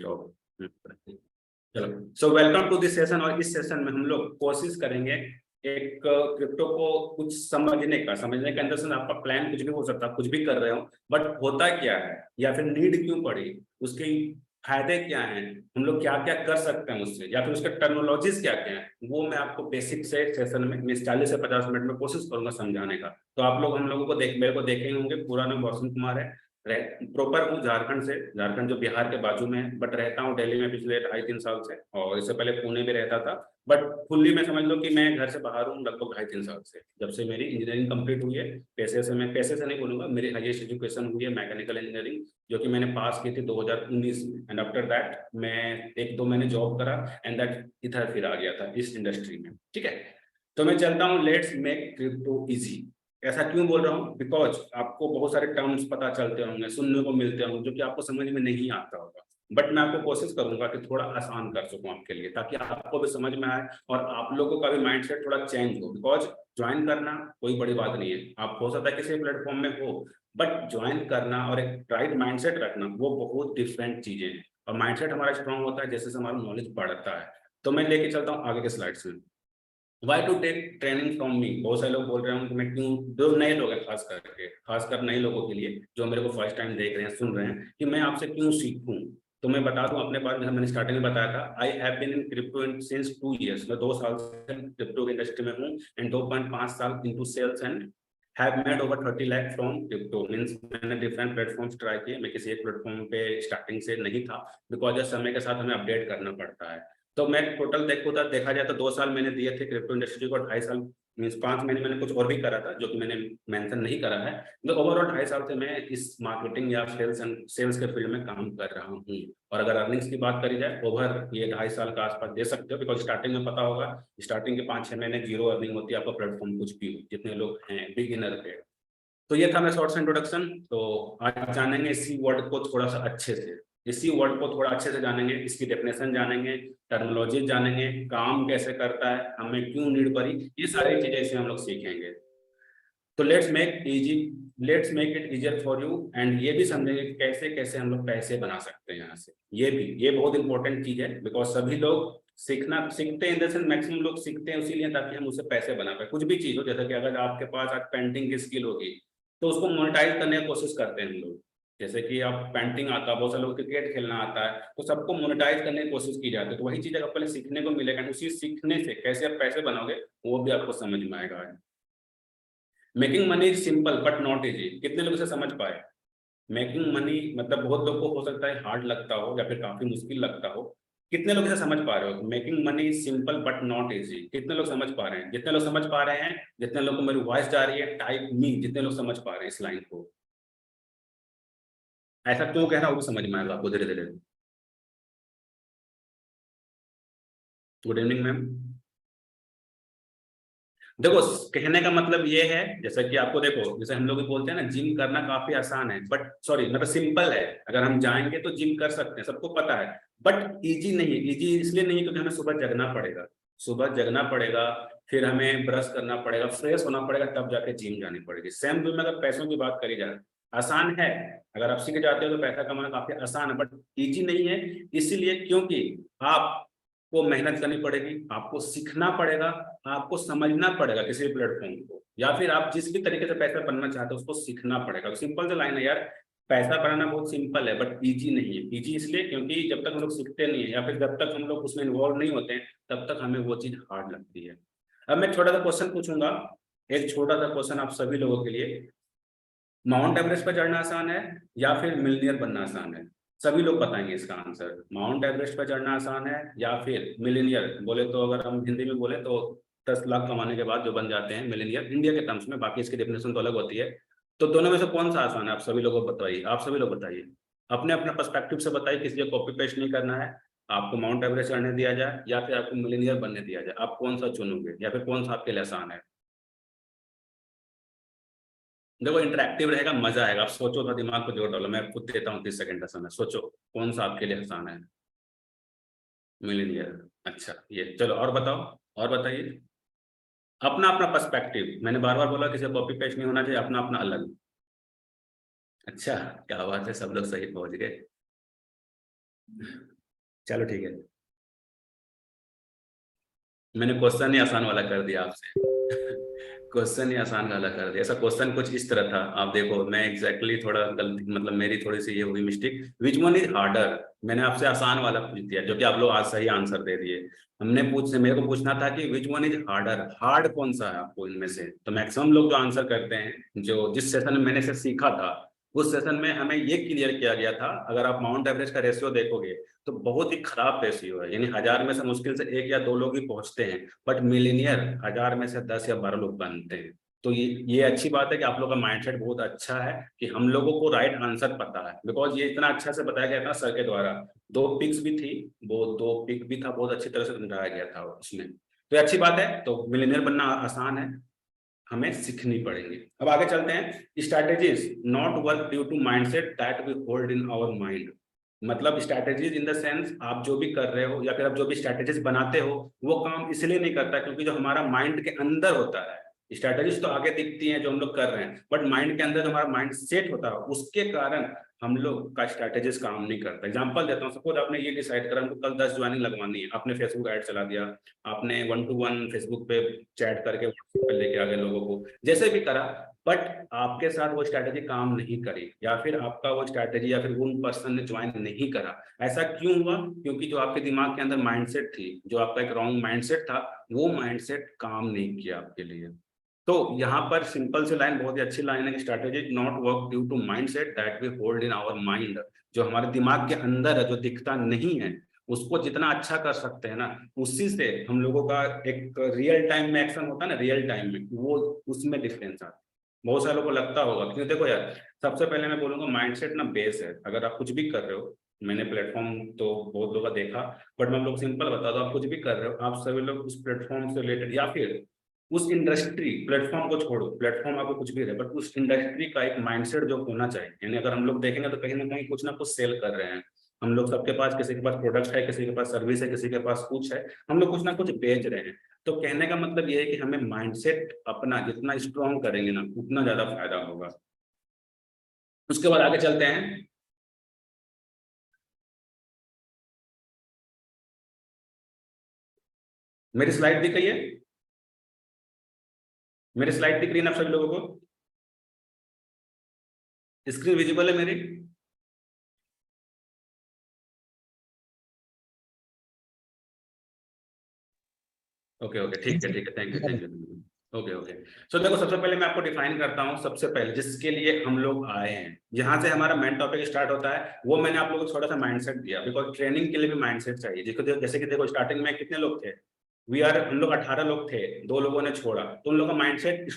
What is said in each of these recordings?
Job. चलो, so welcome to this session. और इस सेशन में हम लोग कोशिश करेंगे एक क्रिप्टो को कुछ समझने के अंदर से आपका प्लान कुछ भी हो सकता है, कुछ भी कर रहे हो, बट होता क्या है या फिर नीड क्यों पड़ी, उसके फायदे क्या हैं, हम लोग क्या क्या कर सकते हैं उससे, या फिर उसके टर्मिनोलॉजीज क्या क्या हैं, वो मैं आपको बेसिक से सेशन में 40 से 50 मिनट में कोशिश करूंगा समझाने का। तो आप लोग हम लोगों को मेरे को देखे होंगे। पूरा नाम रोशन कुमार है, प्रॉपर हूँ झारखंड से, झारखंड जो बिहार के बाजू में है, बट रहता हूँ दिल्ली में पिछले 2.5-3 साल से, और इससे पहले पुणे में रहता था। बट फुल्ली मैं समझ लो कि मैं घर से बाहर हूँ लगभग 2.5-3 साल से, जब से मेरी इंजीनियरिंग कंप्लीट हुई है। मैं पैसे से नहीं बोलूंगा, मेरी हाईएस्ट एजुकेशन हुई है मैकेनिकल इंजीनियरिंग, जो कि मैंने पास की थी 2019 में। एंड आफ्टर दैट मैं 1-2 महीने जॉब करा, एंड दैट इधर फिर आ गया था इस इंडस्ट्री में। ठीक है, तो मैं चलता हूँ। Let's make crypto easy. ऐसा क्यों बोल रहा हूँ? बिकॉज आपको बहुत सारे टर्म्स पता चलते होंगे, सुनने को मिलते होंगे, जो कि आपको समझ में नहीं आता होगा, बट मैं आपको कोशिश करूंगा कि थोड़ा आसान कर सकूं आपके लिए, ताकि आपको भी समझ में आए और आप लोगों का भी माइंडसेट थोड़ा चेंज हो। बिकॉज ज्वाइन करना कोई बड़ी बात नहीं है, आप हो सकता है किसी प्लेटफॉर्म में हो, बट ज्वाइन करना और एक राइट माइंडसेट रखना वो बहुत डिफरेंट चीजें हैं। और माइंडसेट हमारा स्ट्रांग होता है जैसे से हमारा नॉलेज बढ़ता है। तो मैं लेके चलता हूँ आगे के स्लाइड्स में। Why to take training from me. बहुत सारे लोग बोल रहे हैं कि मैं क्यों, जो नए लोग हैं खासकर नए लोगों के लिए जो मेरे को फर्स्ट टाइम देख रहे हैं, सुन रहे हैं, कि मैं आपसे क्यों सीखूं। तो मैं बता दूं अपने बारे में, मैंने स्टार्टिंग में बताया था, I have been in crypto since 2 years। मैं 2 साल से क्रिप्टो की इंडस्ट्री में हूँ, एंड 2.5 साल into sales, and have made over 30 lakh from crypto. Means मैंने डिफरेंट प्लेटफॉर्म्स ट्राई किए, मैं किसी एक प्लेटफॉर्म पे स्टार्टिंग से नहीं था, बिकॉज समय के साथ हमें अपडेट करना पड़ता है। तो मैं टोटल देखा जाए तो 2 साल मैंने दिए थे क्रिप्टो इंडस्ट्री को, 2.5 साल मीन्स 5 महीने मैंने कुछ और भी करा था जो कि मैंने मेंशन नहीं करा है। तो ओवरऑल 2.5 साल से मैं इस मार्केटिंग या सेल्स के फील्ड में काम कर रहा हूँ। और अगर अर्निंग्स की बात करी जाए, ओवर ये 2.5 साल का आसपास दे सकते हो, बिकॉज स्टार्टिंग में पता होगा, स्टार्टिंग के 5-6 महीने जीरो अर्निंग होती है आपका प्लेटफॉर्म कुछ भी हो, जितने लोग हैं बिगिनर पे। तो ये था मैं शॉर्ट्स इंट्रोडक्शन। तो आज जानेंगे इसी वर्ड को थोड़ा सा अच्छे से, इसी वर्ड को थोड़ा अच्छे से जानेंगे, इसकी डेफिनेशन जानेंगे, टर्मिनोलॉजी जानेंगे, काम कैसे करता है, हमें क्यों नीड पड़ी, ये सारी चीजें इसमें हम लोग सीखेंगे। तो let's make it easier for you. And ये भी समझेंगे कि कैसे कैसे हम लोग पैसे बना सकते हैं यहाँ से। ये बहुत इंपॉर्टेंट चीज है, बिकॉज सभी लोग सीखते हैं, जैसे मैक्सिमम लोग सीखते हैं इसीलिए ताकि हम उससे पैसे बना पाए। कुछ भी चीज हो, जैसे कि अगर आपके पास आज पेंटिंग की स्किल होगी तो उसको मोनेटाइज करने की कोशिश करते हैं हम लोग। जैसे कि आप पेंटिंग आता है, बहुत सारे लोग क्रिकेट खेलना आता है, तो सबको मोनेटाइज करने की कोशिश की जाती है। तो वही चीज अगर पहले सीखने को मिलेगा, उसी सीखने से कैसे आप पैसे बनाओगे वो भी आपको समझ में आएगा। Making money is simple but not easy. कितने लोग इसे समझ पाए? मेकिंग मनी मतलब बहुत लोग को हो सकता है हार्ड लगता हो या फिर काफी मुश्किल लगता हो। कितने लोग इसे समझ पा रहे हो? Making money is simple but not easy. कितने लोग समझ पा रहे हैं? जितने लोग समझ पा रहे हैं, जितने लोग को मेरी वॉइस जा रही है, टाइप मी। जितने लोग समझ पा रहे हैं इस लाइन को, ऐसा क्यों कह रहा हूँ वो भी समझ में आएगा आपको धीरे धीरे। Good evening ma'am. देखो, कहने का मतलब ये है, जैसा कि आपको देखो, जैसे हम लोग भी बोलते हैं ना, जिम करना काफी आसान है, बट सॉरी मतलब सिंपल है। अगर हम जाएंगे तो जिम कर सकते हैं, सबको पता है, बट इजी नहीं है। इजी इसलिए नहीं है क्योंकि हमें सुबह जगना पड़ेगा, फिर हमें ब्रश करना पड़ेगा, फ्रेश होना पड़ेगा, तब जाके जिम जानी पड़ेगी। सेम वे में अगर पैसों की बात करी जाए, आसान है। अगर आप सीख जाते हो तो पैसा कमाना काफी आसान है, बट इजी नहीं है। इसीलिए क्योंकि आप को मेहनत करनी पड़ेगी, आपको सीखना पड़ेगा, आपको समझना पड़ेगा किसी भी प्लेटफॉर्म को, या फिर आप जिस भी तरीके से पैसा बनना चाहते हो उसको सीखना पड़ेगा। तो सिंपल सा लाइन है यार, पैसा बनाना बहुत सिंपल है बट इजी नहीं है। इजी इसलिए क्योंकि जब तक हम लोग सीखते नहीं है या फिर जब तक हम लोग उसमें इन्वॉल्व नहीं होते हैं, तब तक हमें वो चीज हार्ड लगती है। अब मैं छोटा सा क्वेश्चन पूछूंगा, एक छोटा सा क्वेश्चन आप सभी लोगों के लिए। माउंट एवरेस्ट पर चढ़ना आसान है या फिर मिलियनियर बनना आसान है? सभी लोग बताएंगे इसका आंसर। माउंट एवरेस्ट पर चढ़ना आसान है या फिर मिलियनियर, बोले तो अगर हम हिंदी में बोले तो 10 लाख कमाने के बाद जो बन जाते हैं मिलियनियर, इंडिया के टर्म्स में, बाकी इसकी डेफिनेशन तो अलग होती है। तो दोनों में से कौन सा आसान है? आप सभी लोगों को बताइए, आप सभी लोग बताइए, अपने अपने पर्सपेक्टिव से बताइए। किसी को कॉपी पेस्ट नहीं करना है। आपको माउंट एवरेस्ट चढ़ने दिया जाए या फिर आपको मिलियनियर बनने दिया जाए, आप कौन सा चुनोगे या फिर कौन सा आपके लिए आसान है? देखो, इंटरेक्टिव रहेगा, मजा आएगा। आप सोचो तो, दिमाग को जोर डालो। मैं खुद देता हूँ 30 सेकंड का समय, सोचो कौन सा आपके लिए आसान है। मिलीनियर, अच्छा। ये चलो और बताओ, और बताइए अपना अपना पर्सपेक्टिव। मैंने बार बार बोला किसी कॉपी पेस्ट नहीं होना चाहिए, अपना अपना अलग। अच्छा, क्या बात है, सब लोग सही पहुंच गए। चलो ठीक है, मैंने क्वेश्चन ही आसान वाला कर दिया आपसे। क्वेश्चन ही आसान वाला कर दिया। ऐसा क्वेश्चन कुछ इस तरह था, आप देखो मैं एग्जैक्टली थोड़ा गलती, मतलब मेरी थोड़ी सी ये हुई mistake. Which one is harder, मैंने आपसे आसान वाला पूछ दिया, जो कि आप लोग आज सही आंसर दे दिए। हमने पूछ मेरे को पूछना था कि which one is harder, hard कौन सा है आपको इनमें से। तो मैक्सिमम लोग जो आंसर करते हैं, जो जिस सेशन में मैंने से सीखा था, उस सेशन में हमें ये क्लियर किया गया था, अगर आप माउंट एवरेस्ट का रेशियो देखोगे तो बहुत ही खराब रेशियो है, यानी 1000 में से मुश्किल से 1 या 2 लोग ही पहुंचते हैं, बट मिलीनियर 1000 में से 10 या 12 लोग बनते हैं। तो ये अच्छी बात है कि आप लोग का माइंडसेट बहुत अच्छा है, कि हम लोगों को राइट आंसर पता है, बिकॉज ये इतना अच्छा से बताया गया था सर के द्वारा। 2 पिक्स भी थी, वो 2 पिक भी था, बहुत अच्छी तरह से समझाया गया था उसमें। तो ये अच्छी बात है, तो मिलीनियर बनना आसान है, हमें सीखनी पड़ेगी। अब आगे चलते हैं। Strategies not work due to mindset that we hold in our mind. मतलब स्ट्रैटेजीज इन द सेंस, आप जो भी कर रहे हो या फिर आप जो भी स्ट्रैटेजीज बनाते हो, वो काम इसलिए नहीं करता क्योंकि जो हमारा माइंड के अंदर होता है। स्ट्रैटेजीज तो आगे दिखती हैं जो हम लोग कर रहे हैं, बट माइंड के अंदर जो हमारा माइंड सेट होता है, उसके कारण हम लोग का स्ट्रैटेजीज काम नहीं करता। एग्जांपल देता हूँ, सपोज आपने ये डिसाइड करा हमको कल 10 ज्वाइनिंग लगवानी है, आपने फेसबुक ऐड चला दिया, आपने 1 to 1 फेसबुक पे चैट करके पे लेके आ गए लोगों को, जैसे भी करा, बट आपके साथ वो स्ट्रैटेजी काम नहीं करी, या फिर आपका वो स्ट्रैटेजी या फिर उन पर्सन ने ज्वाइन नहीं करा। ऐसा क्यों हुआ? क्योंकि जो आपके दिमाग के अंदर माइंडसेट थी, जो आपका एक रॉन्ग माइंडसेट था, वो माइंडसेट काम नहीं किया आपके लिए। तो यहाँ पर सिंपल सी लाइन, बहुत ही अच्छी लाइन है कि strategy not work due to mindset that we hold in our mind. जो हमारे दिमाग के अंदर है, जो दिखता नहीं है, उसको जितना अच्छा कर सकते हैं ना, उसी से हम लोगों का एक रियल टाइम में एक्शन होता है ना, रियल टाइम में वो, उसमें डिफरेंस आता है। बहुत सारे लोगों को लगता होगा, क्योंकि देखो यार, सबसे पहले मैं बोलूंगा माइंडसेट ना बेस है। अगर आप कुछ भी कर रहे हो, मैंने प्लेटफॉर्म तो बहुत लोगों का देखा, बट मैं आप लोग सिंपल बता दो, आप कुछ भी कर रहे हो, आप सभी लोग उस प्लेटफॉर्म से रिलेटेड या फिर उस इंडस्ट्री, प्लेटफॉर्म को छोड़ो, प्लेटफॉर्म आपको कुछ भी रहे, बट उस इंडस्ट्री का एक माइंडसेट जो होना चाहिए। यानी अगर हम लोग देखेंगे तो कहीं ना कहीं कुछ ना कुछ सेल कर रहे हैं हम लोग, सबके पास, किसी के पास प्रोडक्ट है, किसी के पास सर्विस है, किसी के पास कुछ है, हम लोग कुछ ना कुछ बेच रहे हैं। तो कहने का मतलब ये है कि हमें माइंडसेट अपना जितना स्ट्रॉन्ग करेंगे ना, उतना ज्यादा फायदा होगा। उसके बाद आगे चलते हैं। मेरी स्लाइड दिख रही है? मेरी स्लाइड दिख रही है ना आप सभी लोगों को? स्क्रीन विजिबल है मेरी? ओके ओके, ठीक है ठीक है, thank you thank you. Okay okay. So देखो, सबसे पहले मैं आपको डिफाइन करता हूँ, सबसे पहले जिसके लिए हम लोग आए हैं, जहां से हमारा मेन टॉपिक स्टार्ट होता है, वो मैंने आप लोगों को थोड़ा सा माइंडसेट दिया, बिकॉज ट्रेनिंग के लिए भी माइंडसेट चाहिए। जिसको जैसे कि देखो, स्टार्टिंग में कितने लोग थे, हम लोग 18 लोग थे, 2 लोगों ने छोड़ा, तो उन लोगों का माइंडसेट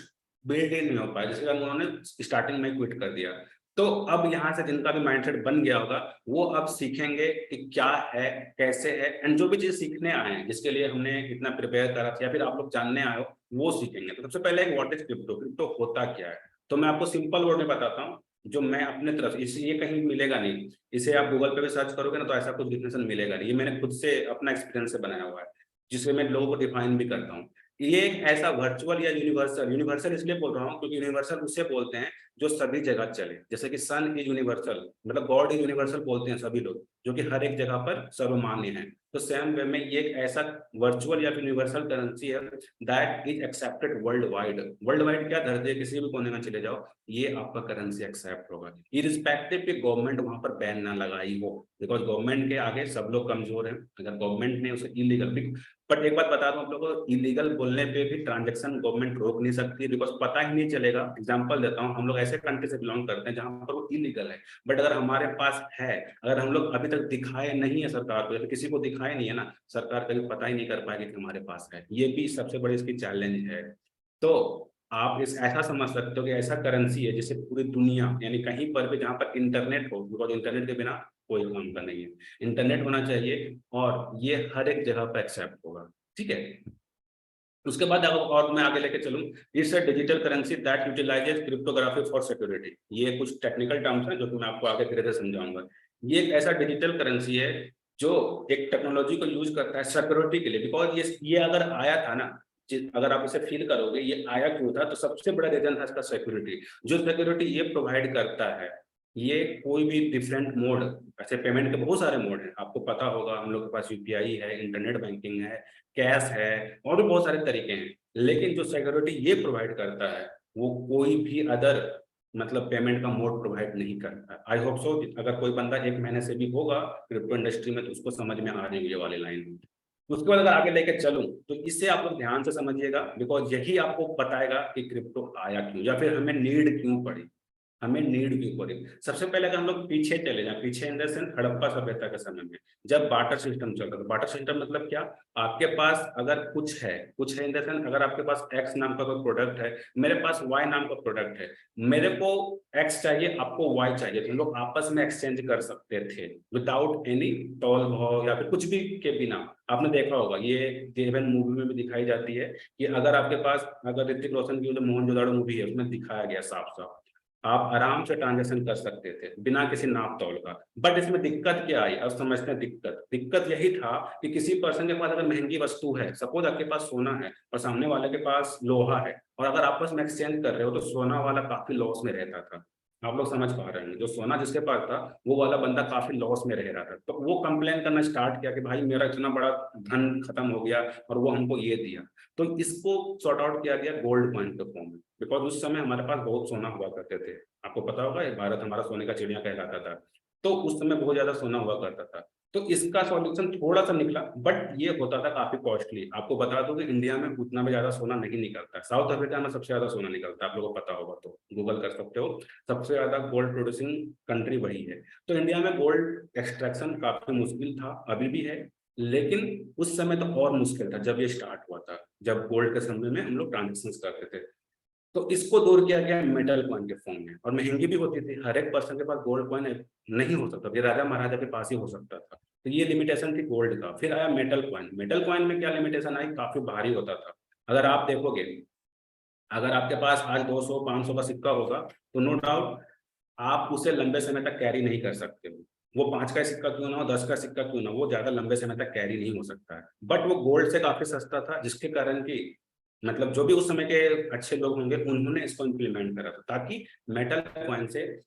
बिल्ड ही नहीं हो पाया, जिसके कारण उन्होंने स्टार्टिंग में क्विट कर दिया। तो अब यहाँ से जिनका भी माइंडसेट बन गया होगा, वो अब सीखेंगे कि क्या है, कैसे है, एंड जो भी चीज सीखने आए हैं, जिसके लिए हमने इतना प्रिपेयर करा था, या फिर आप लोग जानने आए हो, वो सीखेंगे। तो सबसे पहले व्हाट इज क्रिप्टो, क्रिप्टो होता क्या है। तो मैं आपको सिंपल वर्ड में बताता हूँ, जो मैं अपने तरफ, इसे ये कहीं मिलेगा नहीं, इसे आप गूगल पे भी सर्च करोगे ना, तो ऐसा कुछ डिफिनेशन मिलेगा नहीं, ये मैंने खुद से अपना एक्सपीरियंस से बनाया हुआ है, जिसमें मैं लोगों को डिफाइन भी करता हूँ। ये एक ऐसा वर्चुअल या यूनिवर्सल, यूनिवर्सल इसलिए बोल रहा हूँ क्योंकि यूनिवर्सल उसे बोलते हैं जो सभी जगह चले। जैसे कि सन इज यूनिवर्सल, मतलब गॉड इज यूनिवर्सल बोलते हैं सभी लोग, जो कि हर एक जगह पर सर्वमान्य है। तो सेम वे में ये एक ऐसा वर्चुअल या फिर यूनिवर्सल करेंसी है that is accepted world wide. World wide क्या, धरती के किसी भी कोने में चले जाओ, ये आपका करेंसी एक्सेप्ट होगा, इरिस्पेक्टिव कि गवर्नमेंट वहां पर बैन ना लगाई हो, बिकॉज गवर्नमेंट के आगे सब लोग कमजोर हैं। अगर गवर्नमेंट ने उसे इलीगल, बट एक बात बता दूं आप लोगों को, इलीगल बोलने पे भी ट्रांजैक्शन गवर्नमेंट रोक नहीं सकती, बिकॉज पता ही नहीं चलेगा। एग्जांपल देता हूं, हम लोग ऐसे कंट्री से बिलोंग करते हैं जहां पर वो इलीगल है, बट अगर हमारे पास है, अगर हम लोग अभी तक दिखाए नहीं है सरकार को, या फिर किसी को दिखाए नहीं है ना, सरकार कभी पता ही नहीं कर पाएगी कि हमारे पास है। ये भी सबसे बड़ी इसकी चैलेंज है। तो आप इस ऐसा समझ सकते हो कि ऐसा करेंसी है जिसे पूरी दुनिया, यानी कहीं पर भी जहां पर इंटरनेट हो, बिकॉज इंटरनेट के बिना कोई काम का नहीं है, इंटरनेट होना चाहिए, और ये हर एक जगह पर एक्सेप्ट होगा। ठीक है। उसके बाद अगर और मैं आगे लेके चलूं, it's a digital currency that utilises cryptography for security. ये कुछ टेक्निकल टर्म्स हैं जो कि मैं आपको आगे धीरे धीरे समझाऊंगा। ये एक ऐसा डिजिटल करेंसी है जो एक टेक्नोलॉजी को यूज करता है सिक्योरिटी के लिए, बिकॉज ये अगर आया था ना, अगर आप इसे फील करोगे ये आया क्यों था, तो सबसे बड़ा रीजन था इसका सिक्योरिटी। जो सिक्योरिटी ये प्रोवाइड करता है, ये कोई भी डिफरेंट मोड, ऐसे पेमेंट के बहुत सारे मोड हैं, आपको पता होगा, हम लोग के पास यूपीआई है, इंटरनेट बैंकिंग है, कैश है, और भी बहुत सारे तरीके हैं। लेकिन जो सिक्योरिटी ये प्रोवाइड करता है वो कोई भी अदर मतलब पेमेंट का मोड प्रोवाइड नहीं करता। आई होप सो अगर कोई बंदा 1 महीने से भी होगा क्रिप्टो इंडस्ट्री में तो उसको समझ में आ रही है ये वाली लाइन। उसके बाद अगर आगे लेके चलूं तो इससे आप लोग ध्यान से समझिएगा, बिकॉज यही आपको बताएगा कि क्रिप्टो आया क्यों या फिर हमें नीड क्यों पड़ी, हमें नीड क्यों पड़ी। सबसे पहले अगर हम लोग पीछे चले जाएं, पीछे इन द सेंस हड़प्पा सभ्यता के समय में जब बार्टर सिस्टम चलता था। बार्टर सिस्टम मतलब क्या, आपके पास अगर कुछ है इन द सेंस, अगर आपके पास एक्स नाम का कोई प्रोडक्ट है, मेरे पास वाई नाम का प्रोडक्ट है, मेरे को एक्स चाहिए, आपको वाई चाहिए, तो हम लोग आपस में एक्सचेंज कर सकते थे विदाउट एनी तौल भाव या फिर कुछ भी के बिना। आपने देखा होगा ये देवन मूवी में भी दिखाई जाती है कि अगर आपके पास, अगर ऋतिक रोशन की जो मोहनजोदाड़ो मूवी है उसमें दिखाया गया साफ साफ, आप आराम से ट्रांजेक्शन कर सकते थे बिना किसी नाप तौल का। बट इसमें दिक्कत क्या आई, अब समझते हैं दिक्कत। दिक्कत यही था कि किसी पर्सन के पास अगर महंगी वस्तु है, सपोज आपके पास सोना है और सामने वाले के पास लोहा है, और अगर आपस में एक्सचेंज कर रहे हो तो सोना वाला काफी लॉस में रहता था। आप लोग समझ पा रहे हैं, जो सोना जिसके पास था वो वाला बंदा काफी लॉस में रह रहा था, तो वो कंप्लेन करना स्टार्ट किया कि भाई मेरा इतना बड़ा धन खत्म हो गया और वो हमको ये दिया। तो इसको सॉर्ट आउट किया गया गोल्ड कॉइन के फॉर्म में, बिकॉज उस समय हमारे पास बहुत सोना हुआ करते थे। आपको पता होगा ये भारत हमारा सोने का चिड़िया कहलाता था, तो उस समय बहुत ज्यादा सोना हुआ करता था। तो इसका सॉल्यूशन थोड़ा सा निकला, बट ये होता था काफी कॉस्टली। आपको बता दूं कि इंडिया में उतना भी ज्यादा सोना नहीं निकलता, साउथ अफ्रीका में सबसे ज्यादा सोना निकलता है, आप लोगों को पता होगा तो गूगल कर सकते हो, सबसे ज्यादा गोल्ड प्रोड्यूसिंग कंट्री वही है। तो इंडिया में गोल्ड एक्सट्रैक्शन काफी मुश्किल था, अभी भी है, लेकिन उस समय तो और मुश्किल था जब ये स्टार्ट हुआ था, जब गोल्ड के समय में हम लोग ट्रांजेक्शन करते थे। तो इसको दूर किया गया मेटल कॉइन के फॉर्म में, और महंगी भी होती थी, हर एक पर्सन के पास गोल्ड कॉइन नहीं हो सकता, ये राजा महाराजा के पास ही हो सकता था। तो ये लिमिटेशन थी गोल्ड का। फिर आया मेटल कॉइन। मेटल कॉइन में क्या लिमिटेशन आई, काफी भारी होता था। अगर आप देखोगे, अगर आपके पास आज 200 500 का सिक्का होगा तो नो डाउट आप उसे लंबे समय तक कैरी नहीं कर सकते हो। वो 5 का सिक्का क्यों ना हो, 10 का सिक्का क्यों ना हो, वो ज्यादा लंबे समय तक कैरी नहीं हो सकता है। बट वो गोल्ड से काफी सस्ता था, जिसके कारण कि मतलब जो भी उस समय के अच्छे लोग होंगे उन्होंने इसको इम्प्लीमेंट करा था, ताकि मेटल कॉइन से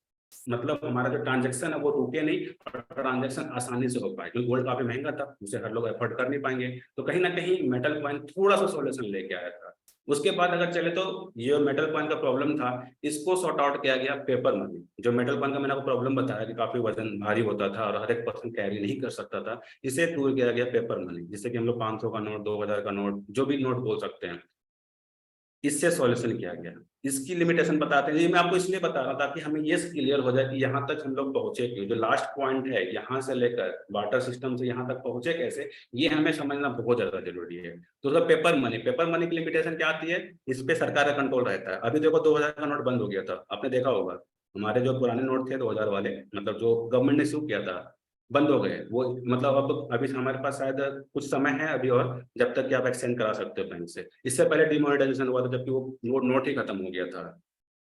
मतलब हमारा जो ट्रांजेक्शन है वो रुके नहीं और ट्रांजेक्शन आसानी से हो पाए, क्योंकि गोल्ड काफी महंगा था, उसे हर लोग एफोर्ड कर नहीं पाएंगे। तो कहीं ना कहीं मेटल कॉइन थोड़ा सा सोल्यूशन लेके आया था। उसके बाद अगर चले तो ये मेटल कॉइन का प्रॉब्लम था, इसको सॉर्ट आउट किया गया पेपर मनी। जो मेटल कॉइन का मैंने आपको प्रॉब्लम बताया कि काफी वजन भारी होता था और हर एक पर्सन कैरी नहीं कर सकता था, इसे दूर किया गया पेपर मनी, जिससे कि हम लोग 500 का नोट, 2000 का नोट, जो भी नोट बोल सकते हैं, इससे सॉल्यूशन किया गया। इसकी लिमिटेशन बताते हैं, ये मैं आपको इसलिए बता रहा था ताकि हमें ये क्लियर हो जाए कि यहाँ तक हम लोग पहुंचे क्यों, जो लास्ट पॉइंट है यहाँ से लेकर वाटर सिस्टम से यहाँ तक पहुंचे कैसे, ये हमें समझना बहुत ज्यादा जरूरी है। तो उसका पेपर मनी की लिमिटेशन क्या आती है, इस पे सरकार का कंट्रोल रहता है। अभी देखो 2000 का नोट बंद हो गया था, आपने देखा होगा, हमारे जो पुराने नोट थे 2000 वाले, मतलब जो गवर्नमेंट ने इशू किया था, बंद हो गए वो। मतलब अब अभी हमारे पास शायद कुछ समय है अभी और, जब तक कि आप एक्सचेंज करा सकते हो बैंक से। इससे पहले डिमोनेटाइजेशन हुआ था जबकि वो नोट ही खत्म हो गया था।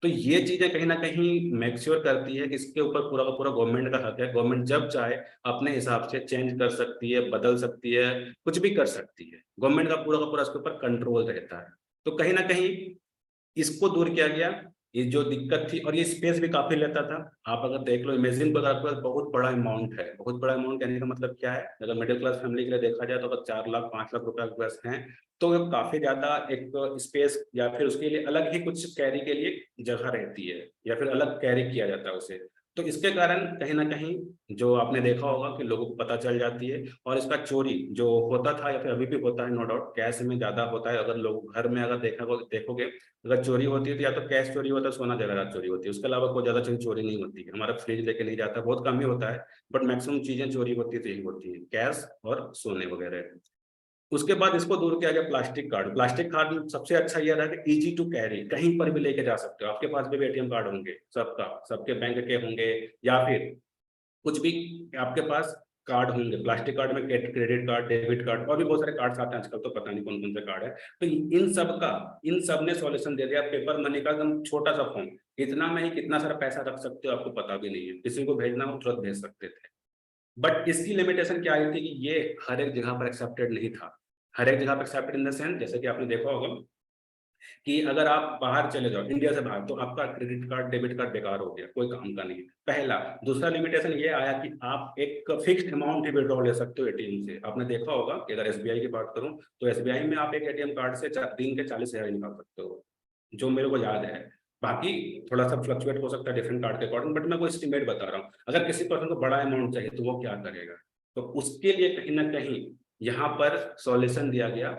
तो ये चीजें कहीं ना कहीं मेक्श्योर करती है कि इसके ऊपर पूरा का पूरा गवर्नमेंट का हक है। गवर्नमेंट जब चाहे अपने हिसाब से चेंज कर सकती है, बदल सकती है, कुछ भी कर सकती है। गवर्नमेंट का पूरा इसके ऊपर कंट्रोल रहता है। तो कहीं ना कहीं इसको दूर किया गया, ये जो दिक्कत थी, और ये स्पेस भी काफी लेता था। आप अगर देख लो, इमेजिन पर आपके पास बहुत बड़ा अमाउंट है, बहुत बड़ा अमाउंट कहने का मतलब क्या है, अगर मिडिल क्लास फैमिली के लिए देखा जाए तो अगर 4 लाख 5 लाख रुपए आपके पास हैं तो वो काफी ज्यादा एक स्पेस या फिर उसके लिए अलग ही कुछ कैरी के लिए जगह रहती है, या फिर अलग कैरी किया जाता है उसे। तो इसके कारण कहीं ना कहीं जो आपने देखा होगा कि लोगों को पता चल जाती है, और इसका चोरी जो होता था या फिर अभी भी होता है, नो डाउट कैश में ज्यादा होता है। अगर लोग घर में अगर देखोगे, अगर चोरी होती है तो या तो कैश चोरी होता है, सोना ज्यादा चोरी होती है, उसके अलावा कोई ज्यादा चीज चोरी नहीं होती है। हमारा फ्रिज लेके नहीं जाता, बहुत कम ही होता है, बट मैक्सिमम चीजें चोरी होती है तो यही होती है, कैश और सोने वगैरह। उसके बाद इसको दूर किया गया प्लास्टिक कार्ड। प्लास्टिक कार्ड में सबसे अच्छा यह रहा कि इजी टू कैरी, कहीं पर भी लेके जा सकते हो, आपके पास भी एटीएम कार्ड होंगे, सबका सबके बैंक के होंगे, या फिर कुछ भी आपके पास कार्ड होंगे। प्लास्टिक कार्ड में क्रेडिट कार्ड, डेबिट कार्ड, और भी बहुत सारे कार्ड्स आते हैं आजकल, तो पता नहीं कौन कौन से कार्ड है। तो इन सब ने सॉल्यूशन दे दिया। पेपर मनी का एकदम छोटा सा फॉर्म, इतना में ही कितना सारा पैसा रख सकते हो आपको पता भी नहीं है, किसी को भेजना हो तुरंत भेज सकते थे। बट इसकी लिमिटेशन क्या आई थी कि ये हर एक जगह पर एक्सेप्टेड नहीं था। हर एक जगह पर एक्सेप्टेड इन द सेंस, जैसे कि आपने देखा होगा कि अगर आप बाहर चले जाओ इंडिया से बाहर, तो आपका क्रेडिट कार्ड डेबिट कार्ड बेकार हो गया, कोई काम का नहीं। पहला। दूसरा लिमिटेशन ये आया कि आप एक फिक्स्ड अमाउंट ही विड्रॉ ले सकते हो एटीएम से। आपने देखा होगा कि अगर एसबीआई की बात करूं तो एसबीआई में आप एक एटीएम कार्ड से दिन के 40,000 निकाल सकते हो, जो मेरे को याद है। बाकी थोड़ा सा फ्लक्चुएट हो सकता है डिफरेंट कार्ड के अकॉर्डिंग, बट मैं कोई एस्टिमेट बता रहा हूँ। अगर किसी पर्सन को बड़ा अमाउंट चाहिए तो वो क्या करेगा, तो उसके लिए कहीं ना कहीं यहाँ पर सॉल्यूशन दिया गया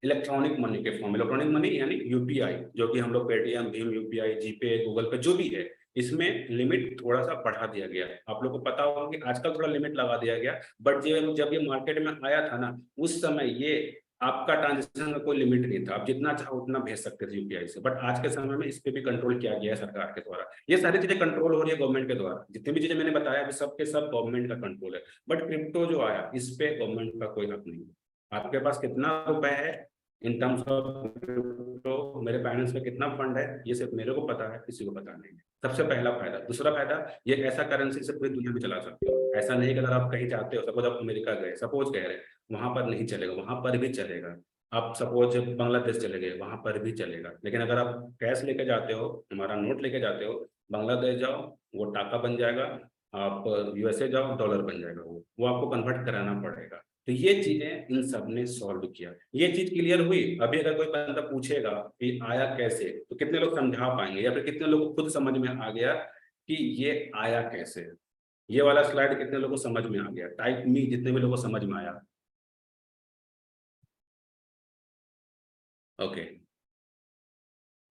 इलेक्ट्रॉनिक मनी के फॉर्म। इलेक्ट्रॉनिक मनी यानी यूपीआई, जो कि हम लोग पेटीएम, भीम यूपीआई, जीपे, गूगल पे जो भी है, इसमें लिमिट थोड़ा सा बढ़ा दिया गया है। आप लोग को पता होगा कि आजकल थोड़ा लिमिट लगा दिया गया, बट जब ये मार्केट में आया था ना, उस समय ये आपका ट्रांजेक्शन का कोई लिमिट नहीं था, आप जितना चाहो उतना भेज सकते थे यूपीआई से। बट आज के समय में इस पे भी कंट्रोल किया गया है सरकार के द्वारा। ये सारी चीजें कंट्रोल हो रही है गवर्नमेंट के द्वारा, जितनी भी चीजें मैंने बताया अभी सब के सब गवर्नमेंट का कंट्रोल है। बट क्रिप्टो जो आया, इस पे गवर्नमेंट का कोई हक नहीं है। आपके पास कितना रुपए है इन टर्म्स ऑफ क्रिप्टो, मेरे बैलेंस में कितना फंड है, ये सिर्फ मेरे को पता है, किसी को पता नहीं है। सबसे पहला फायदा। दूसरा फायदा, ये ऐसा करेंसी से पूरी दुनिया में चला सकते हो। ऐसा नहीं कि अगर आप कहीं जाते हो, सपोज आप अमेरिका गए, सपोज कह रहे हैं, वहां पर नहीं चलेगा, वहां पर भी चलेगा। आप सपोज बांग्लादेश चले गए, वहां पर भी चलेगा। लेकिन अगर आप कैश लेके जाते हो, हमारा नोट लेके जाते हो, बांग्लादेश जाओ वो टाका बन जाएगा, आप यूएसए जाओ डॉलर बन जाएगा, वो आपको कन्वर्ट कराना पड़ेगा। तो ये चीजें इन सब ने सॉल्व किया, ये चीज क्लियर हुई। अभी अगर कोई बंदा पूछेगा कि आया कैसे, तो कितने लोग समझा पाएंगे, या फिर कितने लोगों को खुद समझ में आ गया कि ये आया कैसे। ये वाला स्लाइड कितने लोगों को समझ में आ गया, टाइप मी जितने भी लोगों को समझ में आया। ओके।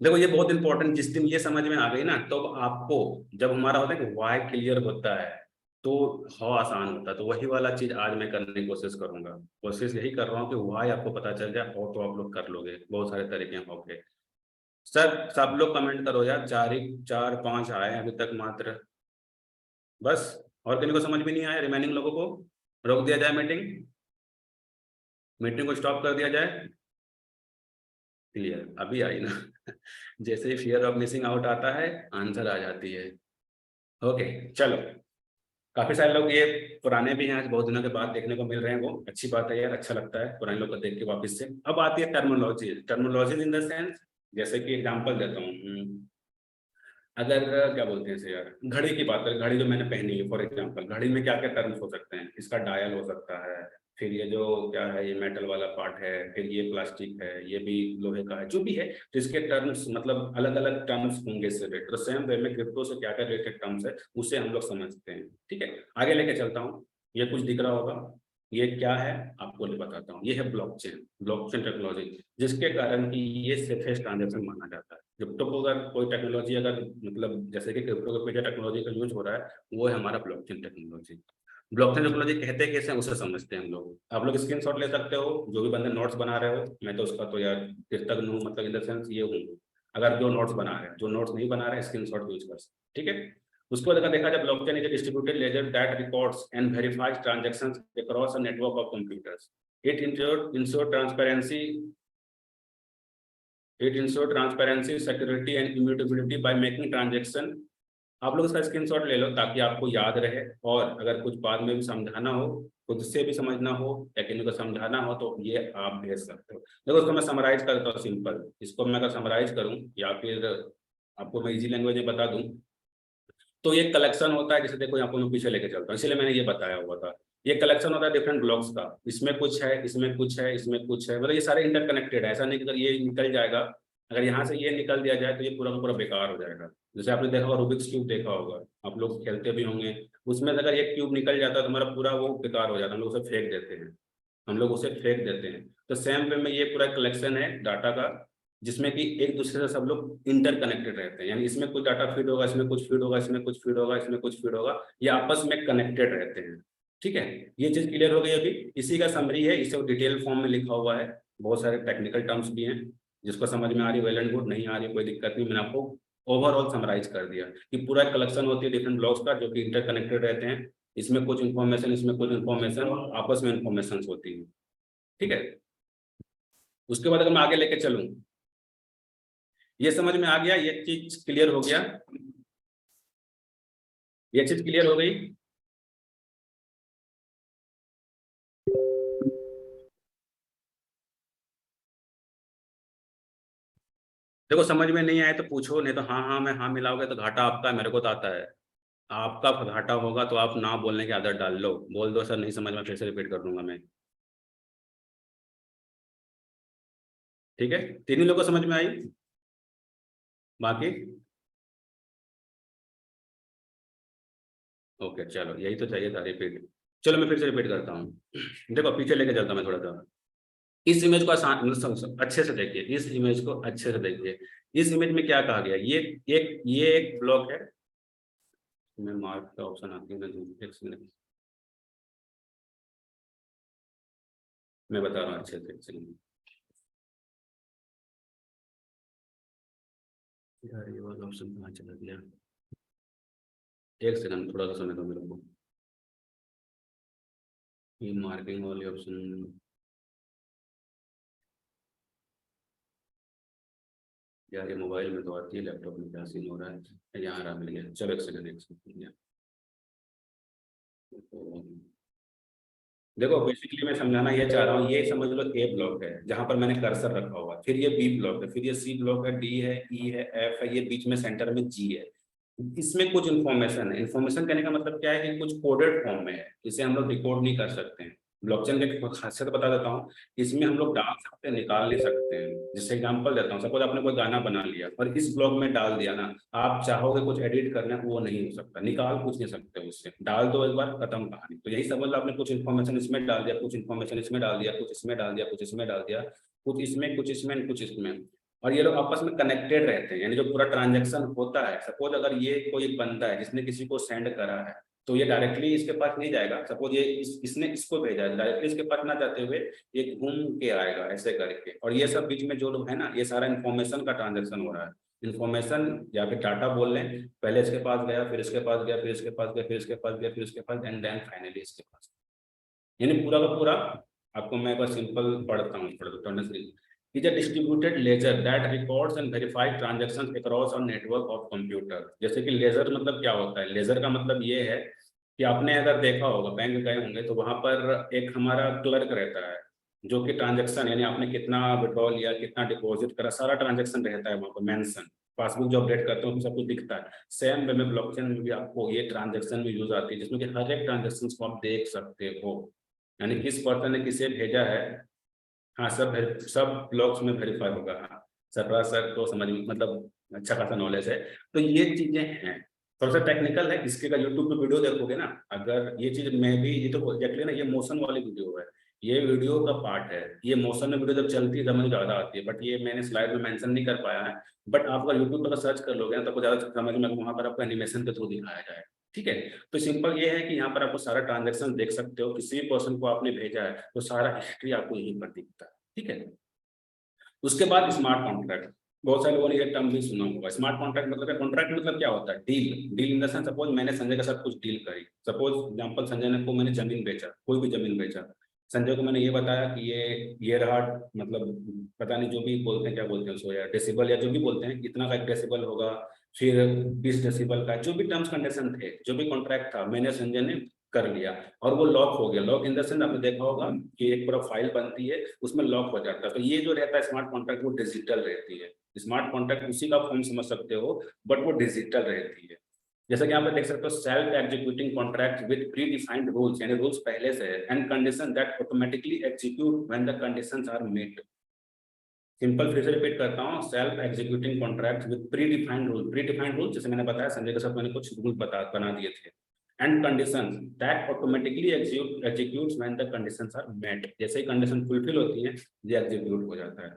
देखो ये बहुत इंपॉर्टेंट, जिस दिन ये समझ में आ गई ना, तो आपको जब हमारा होता है कि वाई क्लियर होता है तो हाउ आसान होता है। तो वही वाला चीज आज मैं करने की कोशिश करूंगा। कोशिश यही कर रहा हूँ कि वाई आपको पता चल जाए, हाउ तो आप लोग कर लोगे, बहुत सारे तरीके हैं हाउ के। सर सब लोग कमेंट करो यार, 4 5 आए हैं अभी तक मात्र, बस। और किसी को समझ भी नहीं आया, रिमेनिंग लोगों को रोक दिया जाए, मीटिंग मीटिंग को स्टॉप कर दिया जाए। क्लियर अभी आई ना। जैसे ही फियर ऑफ मिसिंग आउट आता है, आंसर आ जाती है। ओके चलो। काफी सारे लोग ये पुराने भी हैं, आज बहुत दिनों के बाद देखने को मिल रहे हैं, वो अच्छी बात है यार, अच्छा लगता है पुराने लोग को देख के वापस से। अब आती है terminology. Terminology in the sense, जैसे कि एग्जांपल देता हूँ। अगर क्या बोलते हैं इसे यार, घड़ी की बात करें, घड़ी जो मैंने पहनी है फॉर एग्जांपल, घड़ी में क्या क्या टर्म्स हो सकते हैं, इसका डायल हो सकता है, फिर ये जो क्या है, ये मेटल वाला पार्ट है, फिर ये प्लास्टिक है, ये भी लोहे का है, जो भी है, तो इसके टर्म्स मतलब अलग अलग टर्म्स होंगे इससे रिलेटेड। तो सेम वे में क्रिप्टो से क्या क्या रिलेटेड टर्म्स है उसे हम लोग समझते हैं। ठीक है, आगे लेके चलता हूँ। ये कुछ दिख रहा होगा, ये क्या है आपको बताता हूँ। ये है ब्लॉकचेन, ब्लॉकचेन टेक्नोलॉजी, जिसके कारण कि ये सेफेस्ट ट्रांजेक्शन माना जाता है। क्रिप्टो को अगर कोई टेक्नोलॉजी अगर मतलब जैसे कि क्रिप्टो के जो टेक्नोलॉजी का यूज हो रहा है, वो है हमारा ब्लॉकचेन टेक्नोलॉजी। ब्लॉकचेन टेक्नोलॉजी कहते हैं कैसे हैं, उसे समझते हैं हम लोग। आप लोग स्क्रीनशॉट ले सकते हो, जो भी बंदे नोट्स बना रहे हो। मैं तो उसका तो यार कृतज्ञ हूँ, मतलब इन द सेंस ये हूँ, अगर जो नोट्स बना रहे हैं, जो नोट्स नहीं बना रहे स्क्रीनशॉट यूज कर सकते, ठीक है। उसको अगर देखा जाए, blockchain is a distributed laser that records and verifies transactions across a network of computers. It ensure transparency, it ensure transparency, security and immutability by making transaction. आप लोग इसका स्क्रीनशॉट ले लो ताकि आपको याद रहे, और अगर कुछ बाद में भी समझाना हो, खुद से भी समझना हो या किसी को समझाना हो, तो ये आप भेज सकते हो। देखो इसको मैं समराइज करता हूँ सिंपल। इसको मैं अगर समराइज करूँ या फिर आपको मैं इजी लैंग्वेज में बता दूं, तो ये कलेक्शन होता है। जैसे देखो यहाँ को मैं पीछे लेके चलता हूँ, इसलिए मैंने ये बताया हुआ था। ये कलेक्शन होता है डिफरेंट ब्लॉक्स का, इसमें कुछ है, इसमें कुछ है, इसमें कुछ है, मतलब ये सारे इंटरकनेक्टेड है। ऐसा नहीं कि अगर ये निकल जाएगा, अगर यहाँ से ये निकल दिया जाए तो ये पूरा का पूरा बेकार हो जाएगा। जैसे आपने देखा होगा रूबिक्स क्यूब देखा होगा, आप लोग खेलते भी होंगे, उसमें से अगर एक क्यूब निकल जाता है तो हमारा पूरा वो बेकार हो जाता है, हम लोग उसे फेंक देते हैं, हम लोग उसे फेंक देते हैं। तो सेम वे में ये पूरा कलेक्शन है डाटा का, जिसमें कि एक दूसरे से सब लोग इंटरकनेक्टेड रहते हैं। यानी इसमें कुछ डाटा फीड होगा, इसमें कुछ फीड होगा, इसमें कुछ फीड होगा, इसमें कुछ फीड होगा, ये आपस में कनेक्टेड रहते हैं। ठीक है, ये चीज क्लियर हो गई अभी। इसी का समरी है, इसे डिटेल फॉर्म में लिखा हुआ है, बहुत सारे टेक्निकल टर्म्स भी हैं। जिसको समझ में आ रही है वेल एंड गुड, नहीं आ रही कोई दिक्कत नहीं। मैंने आपको ओवरऑल समराइज कर दिया कि पूरा कलेक्शन होती है डिफरेंट ब्लॉक्स का, जो कि इंटरकनेक्टेड रहते हैं। इसमें कुछ इन्फॉर्मेशन, इसमें कुछ इन्फॉर्मेशन, आपस में इन्फॉर्मेशन होती है। ठीक है, उसके बाद अगर मैं आगे लेके चलूँ, ये समझ में आ गया, ये चीज क्लियर हो गया, ये चीज क्लियर हो गई। देखो समझ में नहीं आए तो पूछो, नहीं तो हाँ हाँ मैं हाँ मिलाओगे तो घाटा आपका है, मेरे को तो आता है। आपका घाटा होगा तो आप ना बोलने की आदत डाल लो, बोल दो सर नहीं समझ में, फिर से रिपीट कर दूंगा मैं। ठीक है, तीनों लोगों को समझ में आई? बाकी ओके चलो, यही तो चाहिए था, रिपीट। चलो मैं फिर से रिपीट करता हूँ। देखो पीछे लेके चलता हूँ मैं थोड़ा सा। इस इमेज को आसान मतलब अच्छे से देखिए, इस इमेज को अच्छे से देखिए। इस इमेज में क्या कहा गया, ये एक ब्लॉक है। मैं मार्क का ऑप्शन आती है, एक सेकंड मैं बता रहा हूँ अच्छे से, एक सेकंड। यार ये वाला ऑप्शन कहाँ चला गया, एक सेकंड थोड़ा सा समय दो मेरे को। ये मार्किंग वाले ऑप्शन, यार ये मोबाइल में तो आती है, लैपटॉप में क्या सीन हो रहा है, यहाँ रहा, मिल गया। चलो एक सेकंड। तो देखो बेसिकली मैं समझाना ये चाह रहा हूँ, ये समझ लो ए ब्लॉक है जहां पर मैंने कर्सर रखा हुआ है, फिर ये बी ब्लॉक है, फिर ये सी ब्लॉक है, डी है, ई है, एफ है, ये बीच में सेंटर में जी है। इसमें कुछ इन्फॉर्मेशन है, इन्फॉर्मेशन कहने का मतलब क्या है कि कुछ कोडेड फॉर्म में है, इसे हम लोग डिकोड नहीं कर सकते हैं। ब्लॉकचेन की एक खासियत बता देता हूँ, इसमें हम लोग डाल सकते हैं, निकाल नहीं सकते हैं। जैसे एग्जांपल देता हूँ, सपोज आपने कोई गाना बना लिया और इस ब्लॉक में डाल दिया ना, आप चाहोगे कुछ एडिट करना, वो नहीं हो सकता, निकाल कुछ नहीं सकते उससे, डाल दो एक बार खत्म कहानी। तो यही समझ लो, आपने कुछ इन्फॉर्मेशन इसमें डाल दिया, कुछ इन्फॉर्मेशन इसमें डाल दिया, कुछ इसमें डाल दिया, कुछ इसमें डाल दिया, कुछ इसमें, कुछ इसमें, कुछ इसमें, और ये लोग आपस में कनेक्टेड रहते हैं। यानी जो पूरा ट्रांजैक्शन होता है, सपोज अगर ये कोई एक बंदा है जिसने किसी को सेंड करा है, तो ये डायरेक्टली इसके पास नहीं जाएगा। सपोज ये इसने इसको भेजा है, डायरेक्टली इसके पास ना जाते हुए ये घूम के आएगा ऐसे करके, और ये सब बीच में जो लोग है ना, ये सारा इन्फॉर्मेशन का ट्रांजेक्शन हो रहा है। इन्फॉर्मेशन या फिर डाटा बोल लें, पहले इसके पास गया, फिर इसके पास गया, फिर इसके पास गया, फिर इसके पास गया, फिर इसके पास, एंड देन फाइनली इसके पास। यानी पूरा का पूरा, आपको मैं बस सिंपल पढ़ता हूँ थोड़ा सा। is a distributed ledger that records and verifies transactions across a network of computer। जैसे कि लेजर मतलब क्या होता है, लेजर का मतलब ये है कि आपने अगर देखा होगा, बैंक गए होंगे तो वहां पर एक हमारा क्लर्क रहता है, जो कि ट्रांजैक्शन यानी आपने कितना विड्रॉ लिया, कितना डिपॉजिट करा, सारा ट्रांजैक्शन रहता है वहां पर मेंशन। पासबुक जो अपडेट करते हो सब कुछ दिखता है। सेम वे में ब्लॉकचेन में भी आपको ये ट्रांजैक्शन में यूज आती है, जिसमें कि हर एक ट्रांजैक्शन को आप देख सकते हो, यानी किस पर्सन ने किसे भेजा है। हाँ सब ब्लॉग्स में वेरीफाई होगा। हाँ सरफराज सर को समझ मतलब अच्छा खासा नॉलेज है। तो ये चीजें हैं, थोड़ा सा टेक्निकल है, इसके का यूट्यूब पे वीडियो देखोगे ना, अगर ये चीज मैं भी, ये तो एग्जैक्टली ना, ये मोशन वाली वीडियो है, ये वीडियो का पार्ट है। ये मोशन में वीडियो जब चलती है तब मुझे ज्यादा आती है, बट ये मैंने स्लाइड में मेंशन नहीं कर पाया है। बट आप अगर यूट्यूब पर सर्च कर लोगे ना, तो आपको ज्यादा समझ में, वहां पर आपको एनिमेशन के थ्रू दिखाया जाए। ठीक है, तो सिंपल ये है कि यहाँ पर आपको सारा ट्रांजेक्शन देख सकते हो, किसी भी पर्सन को आपने भेजा है तो सारा हिस्ट्री आपको यहीं पर दिखता है। ठीक है, उसके बाद स्मार्ट कॉन्ट्रैक्ट, बहुत सारे लोगों ने ये टर्म भी सुना होगा। स्मार्ट कॉन्ट्रैक्ट मतलब, कॉन्ट्रैक्ट मतलब क्या होता है, deal. Deal in the sense, suppose मैंने संजय के साथ कुछ डील करी, सपोज एग्जांपल संजय ने को मैंने जमीन बेचा, कोई भी जमीन बेचा, संजय को मैंने ये बताया कि ये रहा, मतलब पता नहीं जो भी बोलते हैं, क्या बोलते हैं उसको यार, डेसिबल या जो भी बोलते हैं, इतना का एक डेसिबल होगा, फिर 20 डेसिबल का, जो भी टर्म्स कंडीशन थे, जो भी कॉन्ट्रैक्ट था, मैंने संजय ने कर लिया, और वो लॉक हो गया। लॉक इन द सेंस आपने देखा होगा कि एक पूरा फाइल बनती है, उसमें लॉक हो जाता है। तो ये जो रहता है स्मार्ट कॉन्ट्रैक्ट, वो डिजिटल रहती है। स्मार्ट कॉन्ट्रैक्ट उसी का फॉर्म समझ सकते हो, बट वो डिजिटल रहती है। जैसा कि यहाँ पे देख सकते हो, self executing contract with pre defined rules, यानी रूल्स पहले से है, and condition that automatically execute when the conditions are met. Simple फिर से रिपीट करता हूँ, self executing contract with pre defined rule. Pre defined rule जैसे मैंने बताया, संजय के साथ मैंने कुछ रूल बना दिए थे, and conditions that automatically executes when the conditions are met. जैसे ही कंडीशन फुलफिल होती है, ये एग्जीक्यूट हो जाता है।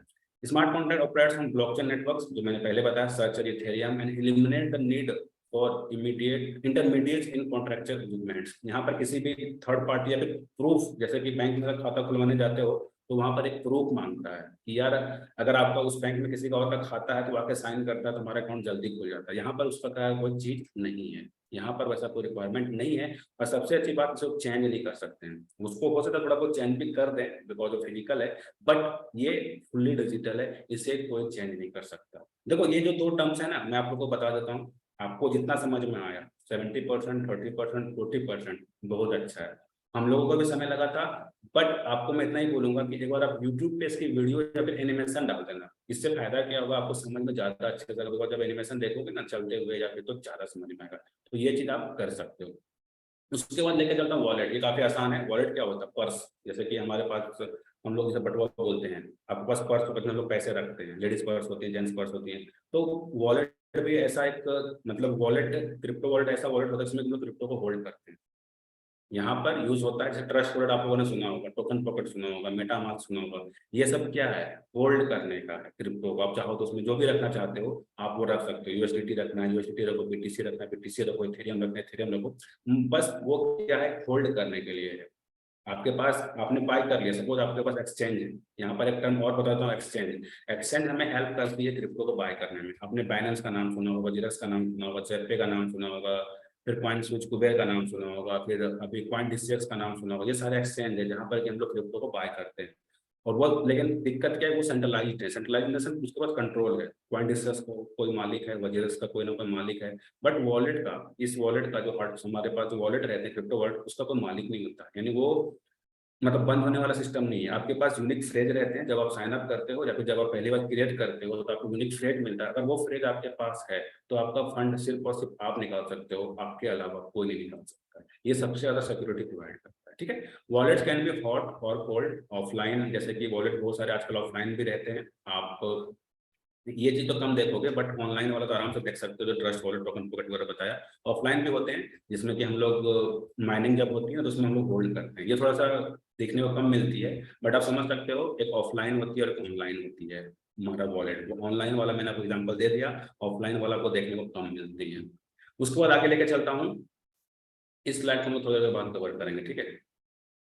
Smart contract operates on blockchain networks, जो मैंने पहले बताया, सर्च और Ethereum, and eliminate the need for immediate intermediate in contractual agreements. यहाँ पर किसी भी थर्ड पार्टी या फिर प्रूफ, जैसे कि बैंक में खाता खुलवाने जाते हो तो वहां पर एक प्रूफ मांगता है कि यार अगर आपका उस बैंक में किसी का और का खाता है तो आके साइन करता है तो हमारा अकाउंट जल्दी खुल जाता है। यहाँ पर उस प्रकार कोई चीज नहीं है, यहाँ पर वैसा कोई रिक्वायरमेंट नहीं है। और सबसे अच्छी बात, उसको चेंज नहीं कर सकते हैं, उसको हो सकता है थोड़ा बहुत चेंज भी कर दें बिकॉज ऑफ फिजिकल है, बट ये फुल्ली डिजिटल है, इसे कोई चेंज नहीं कर सकता। देखो ये जो दो टर्म्स है ना, मैं आप लोग को बता देता हूँ, आपको जितना समझ में आया 70%, 30%, 40% बहुत अच्छा है। हम लोगों को भी समय लगा था। बट आपको मैं इतना ही बोलूंगा कि एक बार आप यूट्यूब पे इसकी वीडियो या फिर एनिमेशन डाल देना, इससे फायदा क्या होगा, आपको समझ में ज्यादा अच्छे से लगेगा। जब एनिमेशन देखोगे ना चलते हुए या फिर, तो ज्यादा समझ में आएगा। तो ये चीज आप कर सकते हो। उसके बाद लेके चलता हूँ वॉलेट। ये काफी आसान है। वॉलेट क्या होता है? पर्स। जैसे कि हमारे पास, हम लोग इसे बटुआ बोलते हैं, आपके पास पर्स होता है, हम लोग पैसे रखते हैं, लेडीज पर्स होती है, जेंट्स पर्स होती है। तो वॉलेट भी ऐसा एक, मतलब वॉलेट, क्रिप्टो वॉलेट ऐसा वॉलेट होता है जिसमें लोग क्रिप्टो को होल्ड करते हैं। यहाँ पर यूज होता है, जैसे ट्रस्ट वॉलेट आप लोगों ने सुना होगा, टोकन पॉकेट सुना होगा, मेटामास्क सुना होगा। ये सब क्या है? होल्ड करने का है क्रिप्टो को। आप चाहो तो उसमें जो भी रखना चाहते हो आप वो रख सकते हो। यूएसडीटी रखना है यूएसडीटी रखो, बीटीसी रखना है बीटीसी रखो, इथेरियम रखना है इथेरियम रखो। बस वो क्या है? होल्ड करने के लिए है। आपके पास, आपने बाय कर लिया, सपोज आपके पास एक्सचेंज है। यहाँ पर एक टर्म और बताता हूँ, एक्सचेंज। एक्सचेंज हमें हेल्प करती है क्रिप्टो को बाय करने में। आपने बाइनेंस का नाम सुना होगा, जिरक्स का नाम सुना होगा, जेपे का नाम सुना होगा, फिर कॉइन स्विच कुबेर का नाम सुना होगा, फिर अभी कॉइन डिस्केक्स का नाम सुना होगा। ये सारे एक्सचेंज है जहाँ पर कि हम लोग क्रिप्टो को बाय करते हैं। और वो, लेकिन दिक्कत क्या है? वो सेंट्रलाइज्ड है। सेंट्रलाइजेशन, उसके पास कंट्रोल है। कॉइन डिस्केक्स को कोई मालिक है, वजीरस का कोई ना कोई मालिक है। बट वॉलेट का, इस वॉलेट का जो हमारे पास जो वॉलेट रहते हैं क्रिप्टो वॉलेट, उसका कोई मालिक नहीं होता। यानी वो, मतलब बंद होने वाला सिस्टम नहीं है। आपके पास यूनिक फ्रेज रहते हैं जब आप साइन अप करते हो, या फिर जब आप पहली बार क्रिएट करते हो तो आपको यूनिक फ्रेज मिलता है। अगर वो फ्रेज आपके पास है तो आपका फंड सिर्फ और सिर्फ आप निकाल सकते हो, आपके अलावा कोई नहीं निकाल सकता है। ये सबसे ज्यादा सिक्योरिटी प्रोवाइड करता है। ठीक है। वॉलेट कैन बी हॉट और कोल्ड, ऑफलाइन, जैसे कि वॉलेट बहुत सारे आजकल ऑफलाइन भी रहते हैं। आप ये चीज तो कम देखोगे, बट ऑनलाइन वाला तो आराम से देख सकते हो, जो ट्रस्ट वॉलेट, टोकन पॉकेट वगैरह बताया। ऑफलाइन भी होते हैं जिसमें कि हम लोग माइनिंग जब होती है तो उसमें हम लोग होल्ड करते हैं। ये थोड़ा सा देखने को कम मिलती है, बट आप समझ सकते हो, एक ऑफलाइन होती है और एक ऑनलाइन होती है। हमारा वॉलेट, वो ऑनलाइन वाला मैंने आपको एग्जाम्पल दे दिया, ऑफलाइन वाला को देखने को कम मिलती है। उसके बाद आगे लेके चलता हूँ। इस स्लाइड को हम थोड़ी देर बाद कवर करेंगे। ठीक है।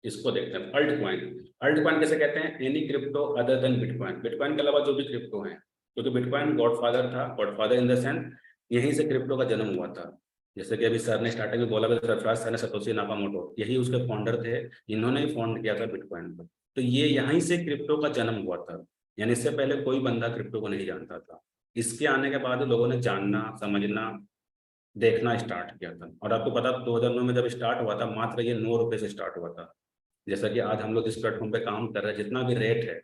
इसको देखते हैं, अल्ट कॉइन। अल्ट कॉइन कैसे कहते हैं? Any crypto other than bitcoin. Bitcoin के अलावा जो भी क्रिप्टो है, क्योंकि बिटकॉइन गॉडफादर था। गॉडफादर इन द सेंस, यहीं से क्रिप्टो का जन्म हुआ था। जैसे कि अभी सर ने स्टार्टिंग में बोला, सरफराज सर ने, सतोशी नाकामोटो, यही उसके फाउंडर थे। इन्होंने ही फाउंड किया था बिटकॉइन को। तो ये यहीं से क्रिप्टो का जन्म हुआ था। यानी इससे पहले कोई बंदा क्रिप्टो को नहीं जानता था। इसके आने के बाद लोगों ने जानना, समझना, देखना स्टार्ट किया था। और आपको पता, 2009 में जब स्टार्ट हुआ था, मात्र ये 9 रुपए से स्टार्ट हुआ था। जैसा कि आज हम लोग इस प्लेटफॉर्म पे काम कर रहे हैं, जितना भी रेट है,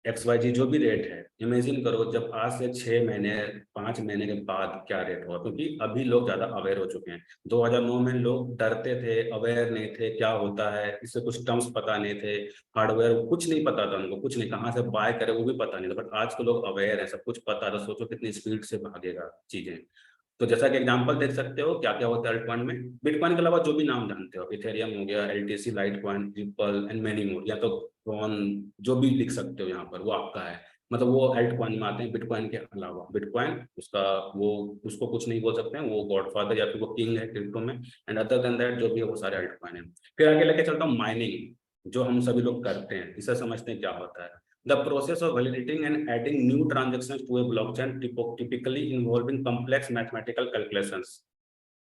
XYZ जो भी रेट है, इमेजिन करो जब आज से 6 महीने, 5 महीने के बाद क्या रेट होगा। क्योंकि अभी लोग ज्यादा अवेयर हो चुके हैं। 2009 में लोग डरते थे, अवेयर नहीं थे क्या होता है, इससे कुछ टर्म्स पता नहीं थे, हार्डवेयर कुछ नहीं पता था उनको, कुछ नहीं, कहाँ से बाय करे वो भी पता नहीं था। बट आज के लोग अवेयर है, सब कुछ पता था। सोचो कितनी स्पीड से भागेगा चीजें। तो जैसा कि एग्जांपल देख सकते हो क्या क्या होता है अल्टकॉइन में। बिटकॉइन के अलावा जो भी नाम जानते हो, इथेरियम हो गया, LTC, Litecoin, ripple and many more, या तो ट्रॉन, जो भी लिख सकते हो यहाँ पर, वो आपका है। मतलब वो अल्टकॉइन में आते हैं बिटकॉइन के अलावा। बिटकॉइन उसका, वो, उसको कुछ नहीं बोल सकते हैं, वो गॉडफादर या फिर वो किंग है क्रिप्टो में। एंड अदर देन दैट जो भी है वो सारे अल्टकॉइन है। फिर आगे लेके चलता हूँ माइनिंग, जो हम सभी लोग करते हैं। इसे समझते हैं क्या होता है। The process of validating and adding new transactions to a blockchain, typically involving complex mathematical calculations.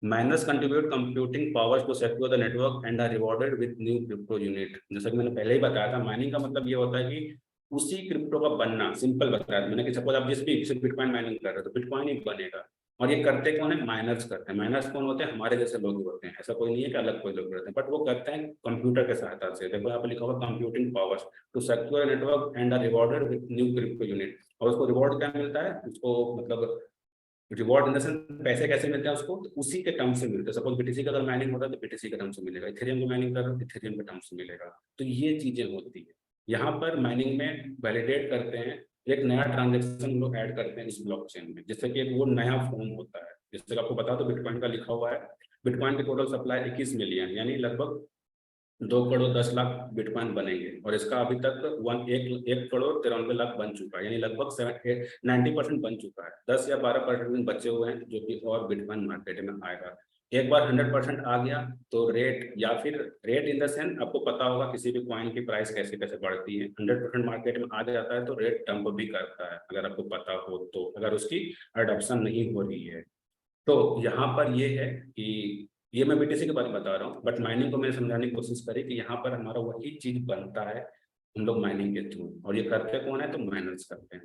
Miners contribute computing powers to secure the network and are rewarded with new crypto unit. जैसा कि मैंने पहले ही बताया था, mining का मतलब ये होता है कि उसी क्रिप्टो का बनना, सिंपल बताया था मैंने, कि सपोज आप जिस भी सिर्फ बिटकॉइन माइनिंग कर रहे हो तो बिटकॉइन ही बनेगा। और ये करते कौन है? माइनर्स करते हैं। माइनर्स कौन होते हैं? हमारे जैसे लोग ही होते हैं। ऐसा कोई नहीं है कि अलग कोई लोग करते हैं, बट वो करते हैं कंप्यूटर की सहायता से। देखो यहाँ पे लिखा हुआ computing powers to secure network and are rewarded with new crypto unit. और उसको रिवॉर्ड क्या मिलता है? उसको मतलब रिवॉर्ड इन द सेंस, पैसे कैसे मिलते हैं उसको? तो उसी के टर्म से मिलते हैं। सपोज बीटीसी का अगर माइनिंग होता है तो बीटीसी के टर्म से मिलेगा, इथेरियम को माइनिंग कर रहे हो इथेरियम के टर्म से मिलेगा। तो ये चीजें होती है। यहाँ पर माइनिंग में वैलिडेट करते हैं, एक नया ट्रांजेक्शन लोग ऐड करते हैं इस ब्लॉकचेन में, जिससे कि एक वो नया फॉर्म होता है। जैसे कि आपको बता दो, बिटकॉइन का लिखा हुआ है, बिटकॉइन की टोटल सप्लाई 21 मिलियन, यानी लगभग 2 करोड़ 10 लाख बिटकॉइन बनेंगे। और इसका अभी तक 1 करोड़ 93 लाख बन चुका है, यानी लगभग 90% बन चुका है। 10 या 12% बचे हुए हैं जो कि और बिटकॉइन मार्केट में आएगा। एक बार 100% आ गया तो रेट, या फिर रेट इन द सेंस, आपको पता होगा किसी भी कॉइन की प्राइस कैसे कैसे बढ़ती है। 100% मार्केट में आ जाता है तो रेट डंप भी करता है, अगर आपको पता हो तो, अगर उसकी अडॉप्शन नहीं हो रही है। तो यहाँ पर ये है कि, ये मैं बीटीसी के बारे में बता रहा हूँ, बट माइनिंग को मैंने समझाने की कोशिश करी कि यहाँ पर हमारा वही चीज बनता है हम लोग माइनिंग के थ्रू। और ये करते कौन है? तो माइनर्स करते हैं।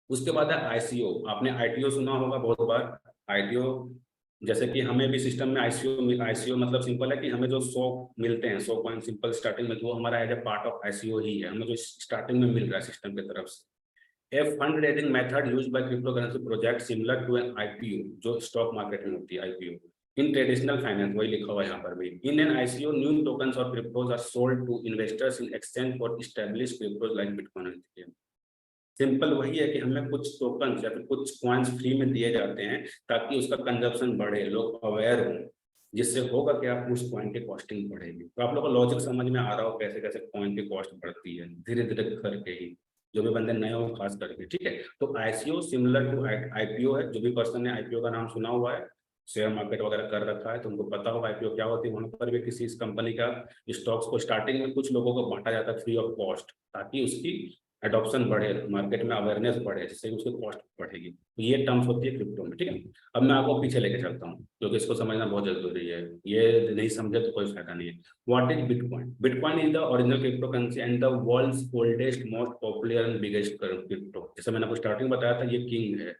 उसके बाद है आईसीओ। आपने आईटीओ सुना होगा बहुत बार। आईटीओ जैसे कि हमें भी सिस्टम में आईसीओ मतलब सिंपल है कि हमें जो 100 मिलते हैं, 100 कॉइन सिंपल स्टार्टिंग में, तो वो हमारा as a part of ICO ही है, हमें जो स्टार्टिंग में मिल रहा है सिस्टम की तरफ से। A fundraising method used by cryptocurrency project similar to an IPO, जो स्टॉक मार्केट में होती है IPO। In traditional finance, वही लिखा हुआ है यहाँ पर भी। In an ICO, new tokens or cryptos are sold to investors in exchange for established cryptos like Bitcoin and Ethereum। Simple वही है कि हमें कुछ टोकन या फिर कुछ कॉइन्स फ्री में दिए जाते हैं ताकि उसका कंजप्शन बढ़े, लोग अवेयर हों, जिससे होगा कि आप उस कॉइन की कॉस्टिंग बढ़ेगी। तो आप लोग को लॉजिक समझ में आ रहा हो कैसे कैसे कॉइन की कॉस्ट बढ़ती है, धीरे धीरे करके ही, जो भी बंदे नए हो खास करके, ठीक है। तो आईसीओ सिमिलर टू आईपीओ है। जो भी पर्सन ने आईपीओ का नाम सुना हुआ है, शेयर मार्केट वगैरह कर रखा है, तो उनको पता होगा आईपीओ क्या होती है। वहां पर भी किसी इस कंपनी का स्टॉक्स को स्टार्टिंग में कुछ लोगों को बांटा जाता है फ्री ऑफ कॉस्ट, ताकि उसकी एडॉप्शन बढ़े, मार्केट में अवेयरनेस बढ़े, जिससे उसकी कॉस्ट बढ़ेगी। तो ये टर्म्स होती है क्रिप्टो में, ठीक है। अब मैं आपको पीछे लेके चलता हूँ क्योंकि इसको समझना बहुत जरूरी है, ये नहीं समझे तो कोई फायदा नहीं है। What is bitcoin? Bitcoin is the original crypto currency and the world's oldest most popular and biggest crypto. जैसे मैंने आपको स्टार्टिंग बताया था, ये किंग है।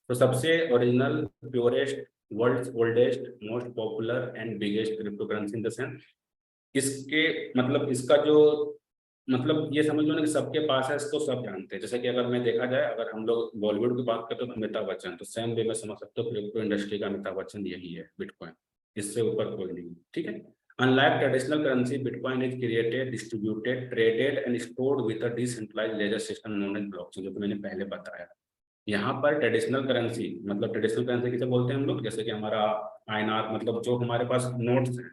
तो सबसे original, purest, world's oldest, most popular and biggest crypto currency in the sense, इसके मतलब इसका जो मतलब ये समझ लो ना कि सबके पास है, इसको सब जानते हैं। जैसे कि अगर मैं देखा जाए, अगर हम लोग बॉलीवुड की बात करते हैं तो अमिताभ बच्चन, तो सेम वे में समझ सकते हो क्रिप्टो इंडस्ट्री का अमिताभ बच्चन यही है, बिटकॉइन, इससे ऊपर कोई नहीं, ठीक है। Unlike traditional currency, bitcoin is created, distributed, traded and stored with a decentralized ledger system known as blockchain, जो कि मैंने पहले बताया। यहाँ पर ट्रेडिशनल करेंसी मतलब ट्रेडिशनल करेंसी किसे बोलते हैं हम लोग? जैसे कि हमारा आईएनआर, मतलब जो हमारे पास नोट्स हैं,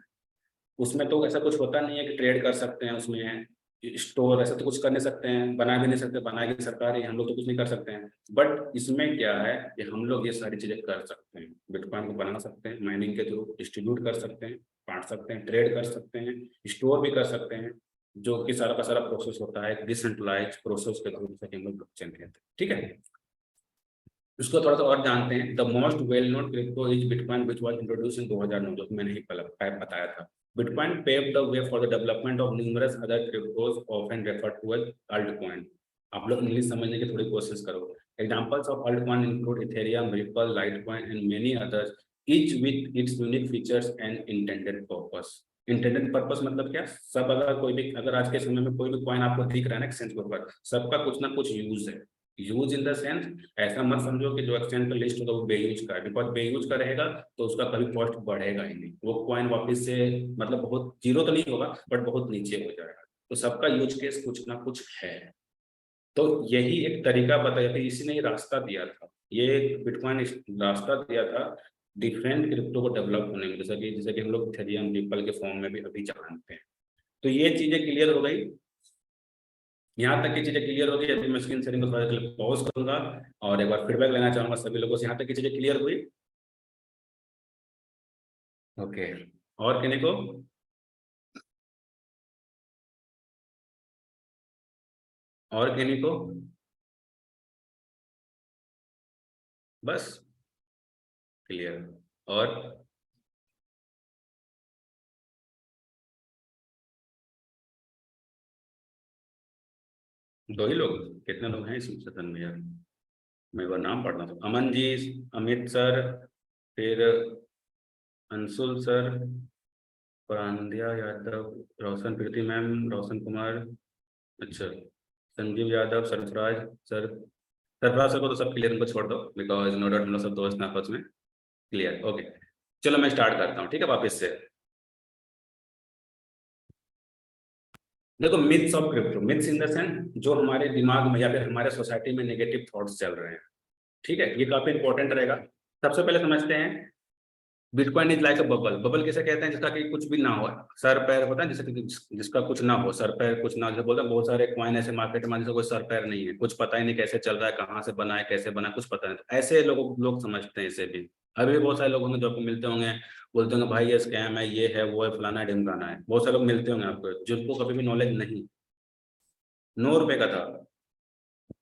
उसमें तो ऐसा कुछ होता नहीं है कि ट्रेड कर सकते हैं उसमें, स्टोर ऐसा तो कुछ कर नहीं सकते हैं, बना भी नहीं सकते, बनाएगी सरकार ही, हम लोग तो कुछ नहीं कर सकते हैं। बट इसमें क्या है कि हम लोग ये सारी चीजें कर सकते हैं। बिटकॉइन को बना सकते हैं माइनिंग के थ्रू, डिस्ट्रीब्यूट कर सकते हैं, बांट सकते हैं, ट्रेड कर सकते हैं, स्टोर भी कर सकते हैं, जो कि सारा का सारा प्रोसेस होता है डिसेंट्रलाइज प्रोसेस के थ्रू, जैसे हम लोग ब्लॉकचेन कहते हैं, ठीक है। उसको थोड़ा सा और जानते हैं। The most well known crypto is bitcoin which was introduce in 2009, जो मैंने ही बताया था। Bitcoin paved the way for the development of numerous other cryptos often referred to as altcoin. आप लोग इंग्लिश समझने की थोड़ी कोशिश करो। Examples of altcoin include Ethereum, ripple, litecoin and many others, each with its unique features and intended purpose. Intended purpose मतलब क्या? सब अगर कोई भी, अगर आज के समय में कोई भी कॉइन आपको दिख रहा है ना एक्सचेंज के ऊपर, सबका कुछ ना कुछ यूज है। यूज इन द सेंस, ऐसा मत समझो कि जो एक्सचेंज का लिस्ट होगा वो बेयूज का है, बिकॉज बेयूज का रहेगा तो उसका कभी कॉस्ट बढ़ेगा ही नहीं, वो कॉइन वापस से मतलब बहुत जीरो तो नहीं होगा बट बहुत नीचे हो जाएगा। तो सबका यूज केस कुछ ना कुछ है। तो यही एक तरीका बताया था, इसी ने रास्ता दिया था, ये बिटकॉइन रास्ता दिया था डिफरेंट क्रिप्टो को डेवलप होने में, जैसे कि हम लोग इथेरियम, रिपल के फॉर्म में भी अभी जानते हैं। तो ये चीजें क्लियर हो गई, यहाँ तक की चीजें क्लियर हो गई। अभी मैं स्क्रीन शेयरिंग को थोड़ा देर के लिए पॉज करूंगा और एक बार फीडबैक लेना चाहूंगा सभी लोगों से। यहाँ तक की चीजें क्लियर हुई? ओके, और किन्हीं को? और किन्हीं को? बस क्लियर। और दो ही लोग? कितने लोग हैं इस सेशन में यार? मैं एक बार नाम पढ़ना था। अमन जी, अमित सर, फिर अंशुल सर, प्रांध्या यादव, रोशन प्रीति मैम, रोशन कुमार, अच्छा, संजीव यादव, सरफराज सर। सरफराज सर को तो सब क्लियर, उनको छोड़ दो बिकॉज नो डाउट हम लोग सब दोस्त हैं आपस में। Clear, okay. चलो मैं स्टार्ट करता हूँ, ठीक है, वापस से। देखो, myths of crypto, myths in the sense जो हमारे दिमाग में या फिर हमारे सोसाइटी में नेगेटिव थॉट्स चल रहे हैं, ठीक है, ये काफी इंपॉर्टेंट रहेगा। सबसे पहले समझते हैं, bitcoin is like a bubble. Bubble किसे कहते हैं? जिसका कि कुछ भी ना हो, सर पैर होता है, जैसे कि जिसका कुछ ना हो, सर पैर कुछ ना, जैसे बोलते हैं बहुत सारे कॉइन ऐसे मार्केट में जिसका कोई सर पैर नहीं है, कुछ पता ही नहीं कैसे चल रहा है, कहाँ से बना है, कैसे बना है, कुछ पता नहीं। तो ऐसे लोग समझते हैं इसे भी। अभी भी बहुत सारे लोग होंगे जो आपको मिलते होंगे, बोलते होंगे भाई ये स्कैम है, ये है, वो है, फलाना है, ढिमकाना है। बहुत सारे लोग मिलते होंगे आपको जिनको कभी भी नॉलेज नहीं। 9 रुपए का था,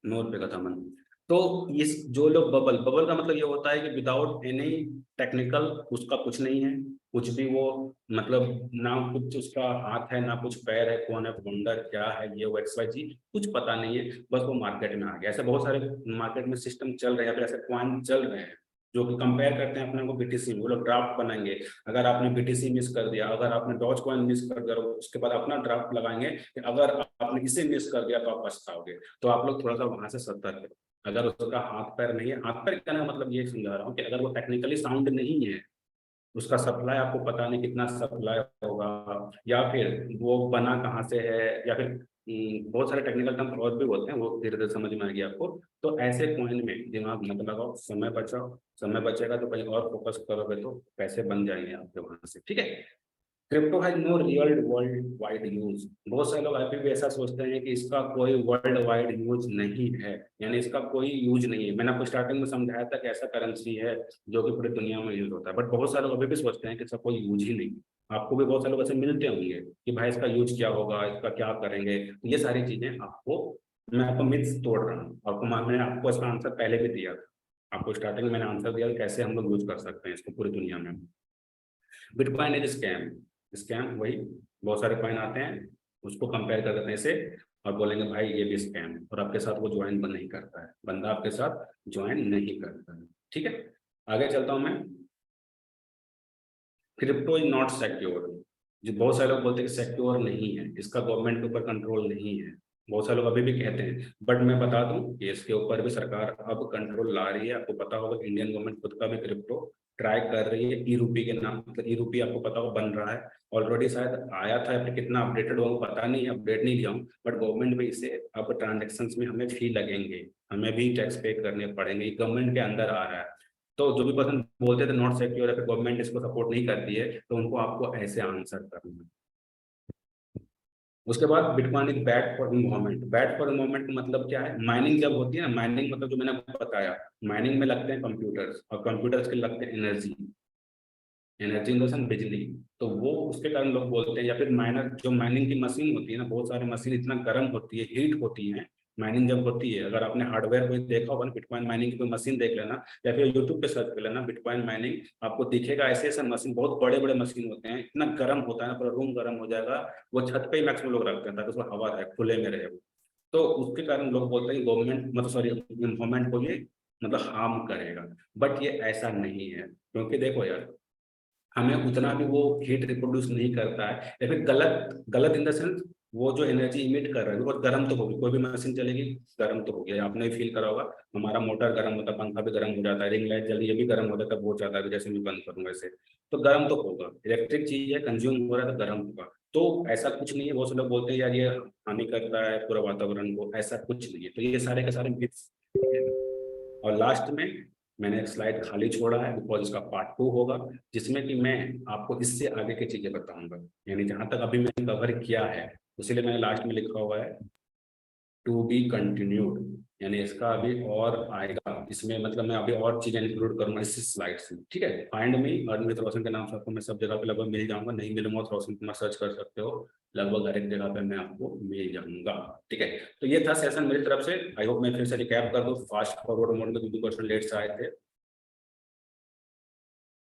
9 रुपए का था मन। तो इस जो लोग बबल, बबल का मतलब ये होता है कि विदाउट एनी टेक्निकल, उसका कुछ नहीं है, कुछ भी वो, मतलब ना कुछ उसका हाथ है ना कुछ पैर है, कौन है फाउंडर, क्या है ये वो एक्स वाई जी, कुछ पता नहीं है, बस वो मार्केट में आ गया। ऐसे बहुत सारे मार्केट में सिस्टम चल रहे हैं, ऐसे कॉइन चल रहे हैं जो कि कंपेयर करते हैं अपने को बीटीसी में, वो लोग ड्राफ्ट बनाएंगे। अगर आपने बीटीसी मिस कर दिया, अगर आपने डॉज कॉइन मिस कर दिया, उसके बाद अपना ड्राफ्ट लगाएंगे कि अगर आपने इसे मिस कर दिया तो आप पछताओगे। तो आप लोग थोड़ा सा वहां से सतर्क है। अगर उसका हाथ पैर नहीं है, हाथ पैर कहने का मतलब ये समझा रहा हूँ कि अगर वो टेक्निकली साउंड नहीं है, उसका सप्लाई आपको पता नहीं कितना सप्लाई होगा, या फिर वो बना कहाँ से है, या फिर बहुत सारे टेक्निकल टर्म और भी बोलते हैं, वो धीरे धीरे समझ में आएगी आपको। तो ऐसे कॉइन में दिमाग मत लगाओ, समय बचाओ। समय बचेगा तो कहीं और फोकस करोगे तो पैसे बन जाएंगे आपके वहां से, ठीक है। Crypto has no real world wide use. बहुत सारे लोग अभी भी ऐसा सोचते हैं कि इसका कोई वर्ल्ड वाइड यूज नहीं है, यानी इसका कोई यूज नहीं है। मैंने आपको स्टार्टिंग में समझाया था कि ऐसा करेंसी है जो कि पूरी दुनिया में यूज होता है, बट बहुत सारे लोग अभी भी सोचते हैं कि इसका कोई यूज ही नहीं। आपको भी बहुत सारे लोग ऐसे मिलते होंगे कि भाई इसका यूज क्या होगा, इसका क्या करेंगे। तो ये सारी चीजें आपको, मैं आपको मिथ्स तोड़ रहा हूँ आपको। मैंने आपको इसका आंसर पहले भी दिया था, आपको स्टार्टिंग में मैंने आंसर दिया कैसे हम लोग यूज कर सकते हैं इसको पूरी दुनिया में। Bitcoin is scam. स्कैम वही, बहुत सारे कॉइन आते हैं, उसको कंपेयर कर देते हैं इसे, और बोलेंगे भाई ये भी स्कैम, और आपके साथ वो ज्वाइन नहीं करता है, बंदा आपके साथ ज्वाइन नहीं करता है, ठीक है। आगे चलता हूं मैं। Crypto is not secure. जो बहुत सारे लोग बोलते हैं कि सिक्योर नहीं है, इसका गवर्नमेंट के ऊपर कंट्रोल नहीं है, बहुत सारे लोग अभी भी कहते हैं। बट मैं बता दूं कि इसके ऊपर भी सरकार अब कंट्रोल ला रही है। आपको पता होगा इंडियन गवर्नमेंट खुद का भी क्रिप्टो ट्राई कर रही है, ई रूपी के नाम, मतलब ई रूपी आपको पता होगा बन रहा है ऑलरेडी, शायद आया था या फिर कितना अपडेटेड हुआ पता नहीं, अपडेट नहीं लिया हूँ। बट गवर्नमेंट में इसे अब ट्रांजेक्शन में हमें फी लगेंगे, हमें भी टैक्स पे करने पड़ेंगे, गवर्नमेंट के अंदर आ रहा है। तो जो भी पर्सन बोलते थे नॉट सिक्योर है, फिर गवर्नमेंट इसको सपोर्ट नहीं करती है, तो उनको आपको ऐसे आंसर करना है। उसके बाद bitcoin is bad for environment. Bad for environment का मतलब क्या है? माइनिंग जब होती है ना, माइनिंग मतलब जो मैंने आपको बताया, माइनिंग में लगते हैं कंप्यूटर्स, और कंप्यूटर्स के लगते हैं energy, energy in the sense बिजली। तो वो उसके कारण लोग बोलते हैं, या फिर माइनर जो माइनिंग की मशीन होती है ना, बहुत सारी मशीन इतना गर्म होती है, हीट होती है माइनिंग जब होती है। अगर आपने हार्डवेयर कोई देखा होगा ना, बिटकॉइन माइनिंग की कोई मशीन देख लेना, या फिर यूट्यूब पे सर्च कर लेना बिटकॉइन माइनिंग, आपको दिखेगा ऐसे ऐसे मशीन, बहुत बड़े बड़े मशीन होते हैं, इतना गर्म होता है ना, पूरा रूम गर्म हो जाएगा। वो छत पे ही मैक्सिमम लोग रखते हैं ताकि उसमें हवा रहे, खुले में रहे वो। तो उसके कारण लोग बोलते हैं गवर्नमेंट मतलब सॉरी इन्वायरमेंट को ये मतलब हार्म करेगा। बट ये ऐसा नहीं है, क्योंकि देखो यार, हमें उतना भी वो हीट रिप्रोड्यूस नहीं करता है, या फिर गलत गलत इन द सेंस, वो जो एनर्जी इमिट कर रहा है वो गर्म तो होगी, कोई भी मशीन चलेगी गर्म तो होगी। आपने भी फील करा होगा, हमारा मोटर गर्म होता है, पंखा भी गर्म हो जाता है, रिंग लाइट जल्दी ये भी गर्म हो जाता है बहुत ज्यादा, जैसे मैं बंद करूंगा ऐसे, तो गर्म तो होगा। इलेक्ट्रिक चीज है, कंज्यूम हो रहा है तो गर्म होगा। तो ऐसा कुछ नहीं है, बहुत से लोग बोलते हैं यार ये हानि करता है पूरा वातावरण को, ऐसा कुछ नहीं है। तो ये सारे के सारे मिथ्स। और लास्ट में मैंने एक स्लाइड खाली छोड़ा है, बिकॉज इसका पार्ट 2 होगा, जिसमें कि मैं आपको इससे आगे की चीजें बताऊंगा, यानी जहां तक अभी मैंने कवर किया है, उसीलिए मैंने लास्ट में लिखा हुआ है टू बी कंटिन्यूड, यानी इसका अभी और आएगा इसमें, मतलब मैं अभी और चीजें इंक्लूड करूंगा इस स्लाइड में, ठीक है। फाइंड मी अर्नविद रोशन के नाम से आपको मैं सब जगह पे लगभग मिल जाऊंगा, नहीं मिलूंगा तो रोशन कुमार सर्च कर सकते हो, लगभग हर एक जगह पे मैं आपको मिल जाऊंगा, ठीक है। तो ये था सेशन मेरी तरफ से। आई होप मैं फिर से रिकैप कर दूं फास्ट फॉरवर्ड मोड में, 2% लेट से आए थे।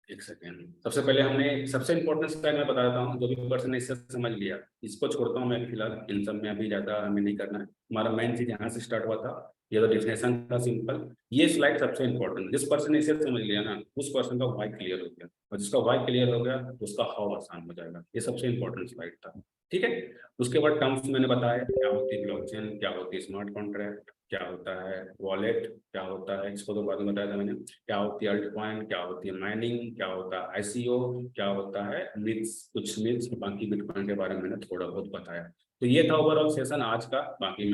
एक सेकेंड, सबसे पहले हमने सबसे इंपॉर्टेंट स्लाइड में बता देता हूँ, जो भी पर्सन ने इससे समझ लिया, इसको छोड़ता हूँ मैं फिलहाल, इन सब में अभी ज्यादा हमें नहीं करना है। हमारा मेन चीज यहाँ से स्टार्ट हुआ था, ये तो डेफिनेशन था सिंपल। ये स्लाइड सबसे इंपॉर्टेंट, जिस पर्सन ने इसे समझ लिया ना, उस पर्सन का वाई क्लियर हो गया, और जिसका वाई क्लियर हो गया उसका हाउ आसान हो जाएगा। ये सबसे इंपॉर्टेंट स्लाइड था, ठीक है। उसके बाद टर्म्स मैंने बताया, क्या होती है ब्लॉकचेन, क्या होती है स्मार्ट कॉन्ट्रैक्ट, क्या होता है वॉलेट, क्या होता है, इसको तो बाद में बताया था मैंने, क्या होती है अल्टकॉइन, क्या होती है माइनिंग, क्या होता है आईसीओ, क्या होता है मिथ्स, कुछ मिथ्स, बाकी बिटकॉइन के बारे में मैंने थोड़ा बहुत बताया। तो ये था ओवरऑल सेशन आज का। बाकी